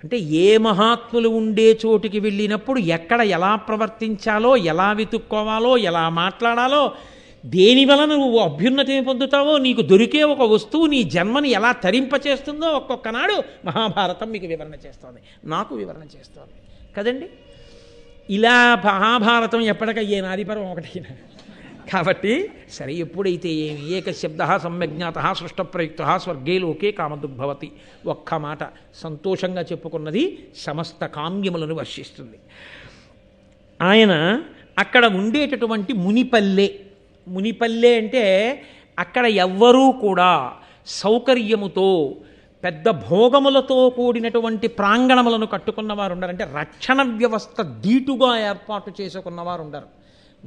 అంటే ఏ మహాత్ములు ఉండే చోటుకి వెళ్ళినప్పుడు ఎక్కడ ఎలా ప్రవర్తించాలో, ఎలా వెతుక్కోవాలో, ఎలా మాట్లాడాలో, దేని వలన నువ్వు అభ్యున్నతిని పొందుతావో, నీకు దొరికే ఒక వస్తువు నీ జన్మని ఎలా తరింపచేస్తుందో ఒక్కొక్క నాడు మహాభారతం మీకు వివరణ చేస్తోంది, నాకు వివరణ చేస్తోంది కదండి. ఇలా మహాభారతం ఎప్పటికయ్యే నాదిపరం ఒకటైనా. కాబట్టి సరే, ఎప్పుడైతే ఏమి ఏకశబ్ద సమ్యజ్ఞాత సృష్టప్రయుక్త స్వర్గే లోకే కామదుగ్భవతి, ఒక్క మాట సంతోషంగా చెప్పుకున్నది సమస్త కామ్యములను వర్షిస్తుంది. ఆయన అక్కడ ఉండేటటువంటి మునిపల్లె అంటే అక్కడ ఎవ్వరూ కూడా సౌకర్యముతో పెద్ద భోగములతో కూడినటువంటి ప్రాంగణములను కట్టుకున్నవారు ఉండరు. అంటే రక్షణ వ్యవస్థ ధీటుగా ఏర్పాటు చేసుకున్నవారు ఉండరు.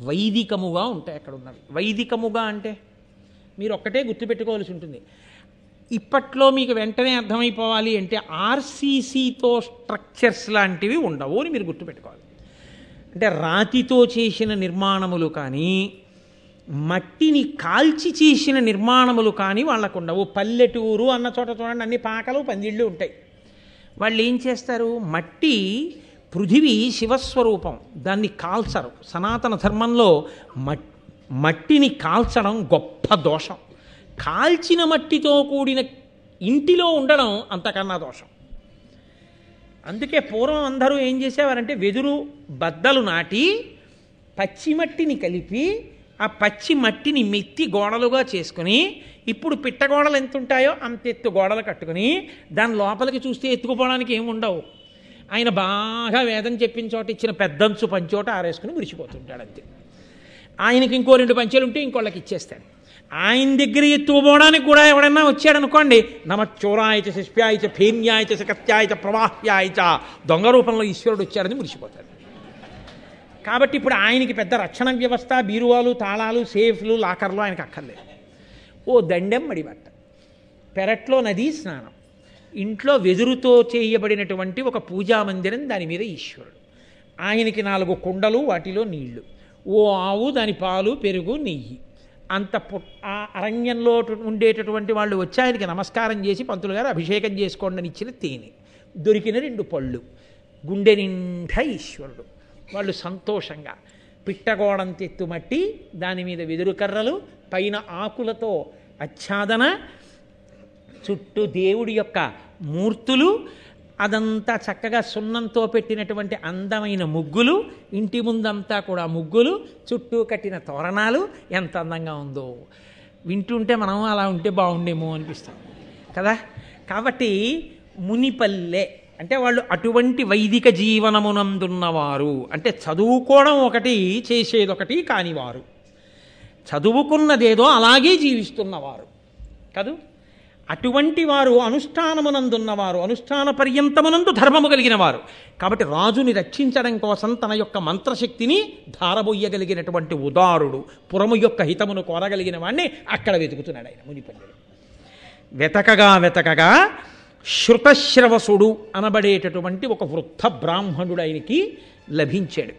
వైదికముగా ఉంటాయి అక్కడ ఉన్నవి. వైదికముగా అంటే మీరు ఒక్కటే గుర్తుపెట్టుకోవాల్సి ఉంటుంది. ఇప్పట్లో మీకు వెంటనే అర్థమైపోవాలి అంటే ఆర్సీసీతో స్ట్రక్చర్స్ లాంటివి ఉండవు అని మీరు గుర్తుపెట్టుకోవాలి. అంటే రాతితో చేసిన నిర్మాణములు కానీ, మట్టిని కాల్చి చేసిన నిర్మాణములు కానీ వాళ్ళకు ఉండవు. పల్లెటూరు అన్న చోట చూడండి, అన్ని పాకలు పందిళ్ళు ఉంటాయి. వాళ్ళు ఏం చేస్తారు, మట్టి పృథివీ శివస్వరూపం, దాన్ని కాల్చరు. సనాతన ధర్మంలో మట్టిని కాల్చడం గొప్ప దోషం. కాల్చిన మట్టితో కూడిన ఇంటిలో ఉండడం అంతకన్నా దోషం. అందుకే పూర్వం అందరూ ఏం చేసేవారంటే వెదురు బద్దలు నాటి పచ్చిమట్టిని కలిపి ఆ పచ్చి మట్టిని మెత్తి గోడలుగా చేసుకుని, ఇప్పుడు పిట్టగోడలు ఎంత ఉంటాయో అంత ఎత్తు గోడలు కట్టుకుని దాని లోపలికి చూస్తే ఎత్తుకుపోవడానికి ఏమి ఉండవు. ఆయన బాగా వేదం చెప్పిన చోట ఇచ్చిన పెద్దంచు పంచోట ఆరేసుకుని మురిసిపోతుంటాడు అంతే. ఆయనకి ఇంకో 2 పంచెలు ఉంటే ఇంకోళ్ళకి ఇచ్చేస్తాడు. ఆయన దగ్గర ఎత్తుకుపోవడానికి కూడా ఎవడన్నా వచ్చాడనుకోండి, నమచ్చోరాయచ శిష్ప్యాయచ ఫేన్యాయచ శకత్యాయచ ప్రవాహ్యాయచ, దొంగ రూపంలో ఈశ్వరుడు వచ్చాడని మురిసిపోతాడు. కాబట్టి ఇప్పుడు ఆయనకి పెద్ద రక్షణ వ్యవస్థ, బీరువాలు, తాళాలు, సేఫ్లు, లాకర్లు ఆయనకు అక్కర్లేదు. ఓ దండెం మడిబట్ట, పెరట్లో నదీ స్నానం, ఇంట్లో వెదురుతో చేయబడినటువంటి ఒక పూజామందిరం, దాని మీద ఈశ్వరుడు, ఆయనకి 4 కుండలు, వాటిలో నీళ్లు, ఓ ఆవు, దాని పాలు, పెరుగు, నెయ్యి. అంత ఆ అరణ్యంలో ఉండేటటువంటి వాళ్ళు వచ్చి ఆయనకి నమస్కారం చేసి, పంతులు గారు అభిషేకం చేసుకోండి అని ఇచ్చిన తేనె, దొరికిన 2 పళ్ళు, గుండె నిండా ఈశ్వరుడు. వాళ్ళు సంతోషంగా పిట్టగోడంత ఎత్తుమట్టి, దాని మీద వెదురు కర్రలు, పైన ఆకులతో ఆచ్ఛాదన, చుట్టూ దేవుడి యొక్క మూర్తులు, అదంతా చక్కగా సున్నంతో పెట్టినటువంటి అందమైన ముగ్గులు, ఇంటి ముందంతా కూడా ముగ్గులు, చుట్టూ కట్టిన తోరణాలు, ఎంత అందంగా ఉందో. వింటుంటే మనం అలా ఉంటే బాగుండేమో అనిపిస్తుంది కదా. కాబట్టి మునిపల్లె అంటే వాళ్ళు అటువంటి వైదిక జీవనమునందున్నవారు. అంటే చదువుకోవడం ఒకటి, చేసేదొకటి కానివారు, చదువుకున్నదేదో అలాగే జీవిస్తున్నవారు కదూ. అటువంటి వారు అనుష్ఠానమునందున్నవారు, అనుష్ఠాన పర్యంతమునందు ధర్మము కలిగిన వారు. కాబట్టి రాజుని రక్షించడం కోసం తన యొక్క మంత్రశక్తిని ధారబొయ్యగలిగినటువంటి ఉదారుడు, పురము యొక్క హితమును కోరగలిగిన వాడిని అక్కడ వెతుకుతున్నాడు ఆయన మునిపల్లెలో. వెతకగా శృతశ్రవసుడు అనబడేటటువంటి ఒక వృద్ధ బ్రాహ్మణుడు ఆయనకి లభించాడు.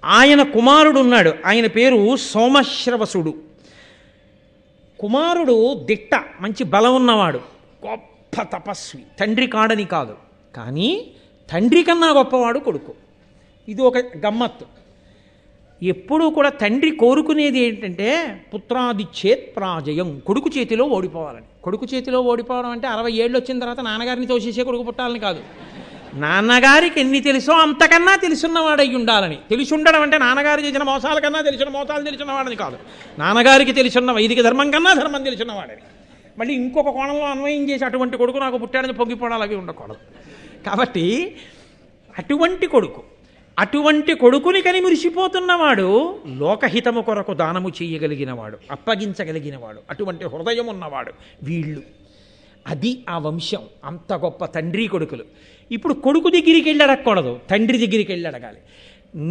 ఆయన కుమారుడు ఉన్నాడు, ఆయన పేరు సోమశ్రవసుడు. కుమారుడు దిట్ట, మంచి బలం ఉన్నవాడు, గొప్ప తపస్వి. తండ్రి కాడని కాదు, కానీ తండ్రి కన్నా గొప్పవాడు కొడుకు. ఇది ఒక గమ్మత్తు. ఎప్పుడూ కూడా తండ్రి కోరుకునేది ఏంటంటే పుత్రాదిచ్చేత్ ప్రాజయం, కొడుకు చేతిలో ఓడిపోవాలని. కొడుకు చేతిలో ఓడిపోవడం అంటే 60 ఏళ్ళు వచ్చిన తర్వాత నాన్నగారిని తోసేసే కొడుకు పుట్టాలని కాదు. నాన్నగారికి ఎన్ని తెలుసో అంతకన్నా తెలుసున్నవాడై ఉండాలని. తెలిసి ఉండడం అంటే నాన్నగారు చేసిన మోసాల కన్నా మోసాలు తెలిసినవాడని కాదు, నాన్నగారికి తెలిసిన వైదిక ధర్మం కన్నా ధర్మం తెలిసినవాడని. మళ్ళీ ఇంకొక కోణంలో అన్వయం చేసి అటువంటి కొడుకు నాకు పుట్టాడని పొంగిపోవడాలు అవి ఉండకూడదు. కాబట్టి అటువంటి కొడుకు అటువంటి కొడుకుని కని మురిసిపోతున్నవాడు లోకహితము కొరకు దానము చేయగలిగినవాడు, అప్పగించగలిగినవాడు, అటువంటి హృదయం ఉన్నవాడు వీళ్ళు. అది ఆ వంశం. అంత గొప్ప తండ్రి కొడుకులు. ఇప్పుడు కొడుకు దగ్గరికి వెళ్ళి అడగకూడదు, తండ్రి దగ్గరికి వెళ్ళి అడగాలి.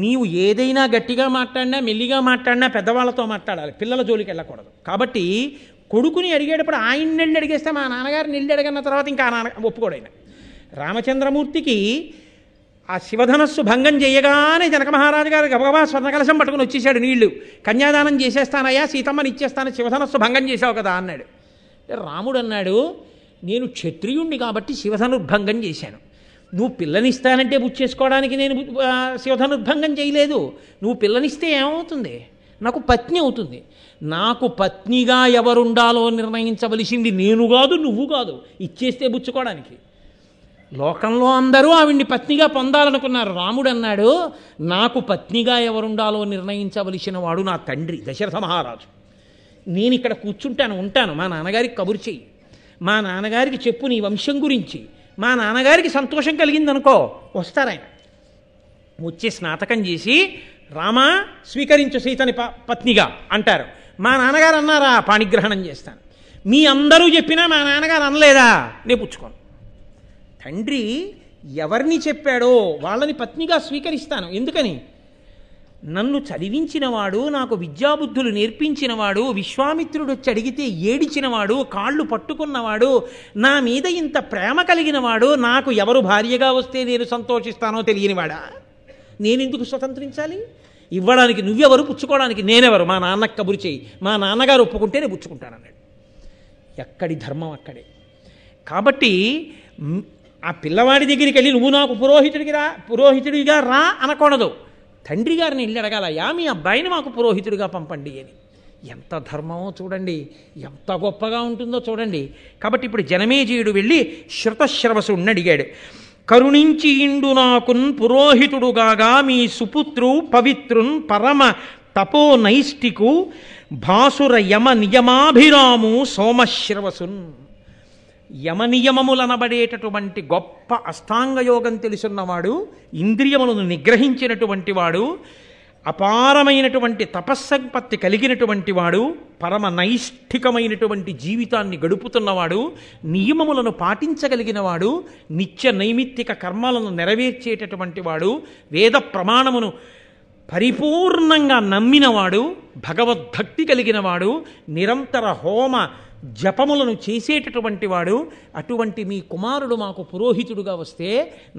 నీవు ఏదైనా గట్టిగా మాట్లాడినా మెల్లిగా మాట్లాడినా పెద్దవాళ్ళతో మాట్లాడాలి, పిల్లల జోలికి వెళ్ళకూడదు. కాబట్టి కొడుకుని అడిగేటప్పుడు ఆయన్ని వెళ్ళి అడిగేస్తే మా నాన్నగారిని వెళ్ళి అడగన్న తర్వాత ఇంకా ఆ నాన్న ఒప్పుకోడైన. రామచంద్రమూర్తికి ఆ శివధనస్సు భంగం చేయగానే జనక మహారాజు గారు గబగబా స్వర్ణకలశం పట్టుకుని వచ్చేసాడు నీళ్లు. కన్యాదానం చేసేస్తానయ్యా, సీతమ్మని ఇచ్చేస్తాను, శివధనస్సు భంగం చేసావు కదా అన్నాడు. రాముడు అన్నాడు, నేను క్షత్రియుణ్ణి కాబట్టి శివధనుర్భంగం చేశాను. నువ్వు పిల్లనిస్తానంటే బుచ్చేసుకోవడానికి నేను శివధనుర్భంగం చేయలేదు. నువ్వు పిల్లనిస్తే ఏమవుతుంది? నాకు పత్ని అవుతుంది. నాకు పత్నిగా ఎవరుండాలో నిర్ణయించవలసింది నేను కాదు, నువ్వు కాదు, ఇచ్చేస్తే బుచ్చుకోవడానికి. లోకంలో అందరూ ఆవిడ్ని పత్నిగా పొందాలనుకున్నారు. రాముడు అన్నాడు, నాకు పత్నిగా ఎవరుండాలో నిర్ణయించవలసిన వాడు నా తండ్రి దశరథ మహారాజు. నేను ఇక్కడ కూర్చుంటాను, ఉంటాను. మా నాన్నగారికి కబురు చెయ్యి, మా నాన్నగారికి చెప్పు నీ వంశం గురించి. మా నాన్నగారికి సంతోషం కలిగిందనుకో, వస్తారాయన. వచ్చి స్నాతకం చేసి రామా స్వీకరించు సీతని పత్నిగా అంటారు. మా నాన్నగారు అన్నారా, పాణిగ్రహణం చేస్తాను. మీ అందరూ చెప్పినా మా నాన్నగారు అనలేదా, నేను పుచ్చుకోను. తండ్రి ఎవరిని చెప్పాడో వాళ్ళని పత్నిగా స్వీకరిస్తాను. ఎందుకని? నన్ను చదివించినవాడు, నాకు విద్యాబుద్ధులు నేర్పించినవాడు, విశ్వామిత్రుడు వచ్చి అడిగితే ఏడిచినవాడు, కాళ్ళు పట్టుకున్నవాడు, నా మీద ఇంత ప్రేమ కలిగినవాడు, నాకు ఎవరు భార్యగా వస్తే నేను సంతోషిస్తానో తెలియనివాడా? నేనెందుకు స్వతంత్రించాలి? ఇవ్వడానికి నువ్వెవరు, పుచ్చుకోవడానికి నేనెవరు? మా నాన్నకు కబురు చేయి, మా నాన్నగారు ఒప్పుకుంటే నేను పుచ్చుకుంటానన్నాడు. ఎక్కడి ధర్మం అక్కడే. కాబట్టి ఆ పిల్లవాడి దగ్గరికి వెళ్ళి నువ్వు నాకు పురోహితుడిగా రా అనకూడదు. తండ్రి గారిని వెళ్ళి అడగాలయ్యా, మీ అబ్బాయిని మాకు పురోహితుడిగా పంపండి అని. ఎంత ధర్మమో చూడండి, ఎంత గొప్పగా ఉంటుందో చూడండి. కాబట్టి ఇప్పుడు జనమేజయుడు వెళ్ళి శృతశ్రవసుడిని అడిగాడు. కరుణించి ఇండు నాకున్ పురోహితుడుగాగా మీ సుపుత్రు పవిత్రున్ పరమ తపో నైష్టికు భాసుర యమ నియమాభిరాము సోమశ్రవసున్. యమనియమములనబడేటటువంటి గొప్ప అష్టాంగయోగం తెలుసున్నవాడు, ఇంద్రియములను నిగ్రహించినటువంటి వాడు, అపారమైనటువంటి తపస్సంపత్తి కలిగినటువంటి వాడు, పరమ నైష్ఠికమైనటువంటి జీవితాన్ని గడుపుతున్నవాడు, నియమములను పాటించగలిగినవాడు, నిత్య నైమిత్తిక కర్మలను నెరవేర్చేటటువంటి వాడు, వేద ప్రమాణమును పరిపూర్ణంగా నమ్మినవాడు, భగవద్భక్తి కలిగినవాడు, నిరంతర హోమ జపములను చేసేటటువంటి వాడు. అటువంటి మీ కుమారుడు మాకు పురోహితుడుగా వస్తే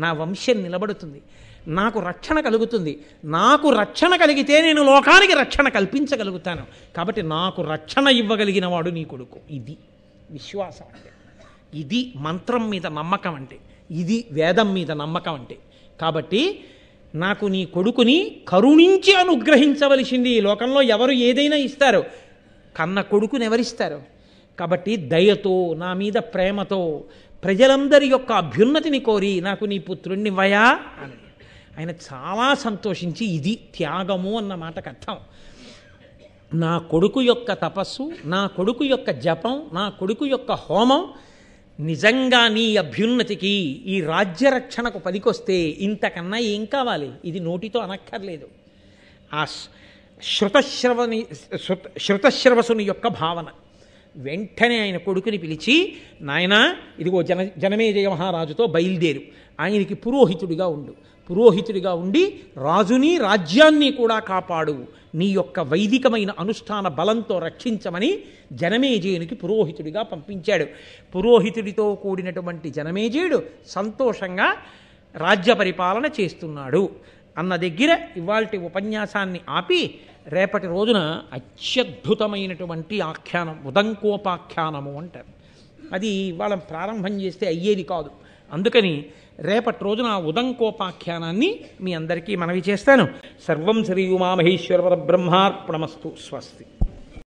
నా వంశం నిలబడుతుంది, నాకు రక్షణ కలుగుతుంది. నాకు రక్షణ కలిగితే నేను లోకానికి రక్షణ కల్పించగలుగుతాను. కాబట్టి నాకు రక్షణ ఇవ్వగలిగిన వాడు నీ కొడుకు. ఇది విశ్వాసం అంటే, ఇది మంత్రం మీద నమ్మకం అంటే, ఇది వేదం మీద నమ్మకం అంటే. కాబట్టి నాకు నీ కొడుకుని కరుణించి అనుగ్రహించవలసింది. ఈ లోకంలో ఎవరు ఏదైనా ఇస్తారు, కన్న కొడుకుని ఎవరిస్తారు? కాబట్టి దయతో, నా మీద ప్రేమతో, ప్రజలందరి యొక్క అభ్యున్నతిని కోరి నాకు నీ పుత్రుణ్ణి ఇవ్వయా అని ఆయన చాలా సంతోషించి, ఇది త్యాగము అన్న మాటకు అర్థం. నా కొడుకు యొక్క తపస్సు, నా కొడుకు యొక్క జపం, నా కొడుకు యొక్క హోమం నిజంగా నీ అభ్యున్నతికి, ఈ రాజ్యరక్షణకు పనికొస్తే ఇంతకన్నా ఏం కావాలి? ఇది నోటితో అనక్కర్లేదు. ఆ శృతశ్రవసుని యొక్క భావన. వెంటనే ఆయన కొడుకుని పిలిచి, నాయనా ఇదిగో జనమేజయ మహారాజుతో బయలుదేరు, ఆయనకి పురోహితుడిగా ఉండు, పురోహితుడిగా ఉండి రాజుని రాజ్యాన్ని కూడా కాపాడు, నీ యొక్క వైదికమైన అనుష్ఠాన బలంతో రక్షించమని జనమేజయునికి పురోహితుడిగా పంపించాడు. పురోహితుడితో కూడినటువంటి జనమేజయుడు సంతోషంగా రాజ్య పరిపాలన చేస్తున్నాడు అన్న దగ్గర ఇవాల్టి ఉపన్యాసాన్ని ఆపి రేపటి రోజున అత్యద్భుతమైనటువంటి ఆఖ్యానం, ఉదంకోపాఖ్యానము అంటారు. అది వాళ్ళ ప్రారంభం చేస్తే అయ్యేది కాదు. అందుకని రేపటి రోజున ఆ ఉదంకోపాఖ్యానాన్ని మీ అందరికీ మనవి చేస్తాను. సర్వం శ్రీ ఉమామహేశ్వర పరబ్రహ్మార్పణమస్తు. స్వస్తి.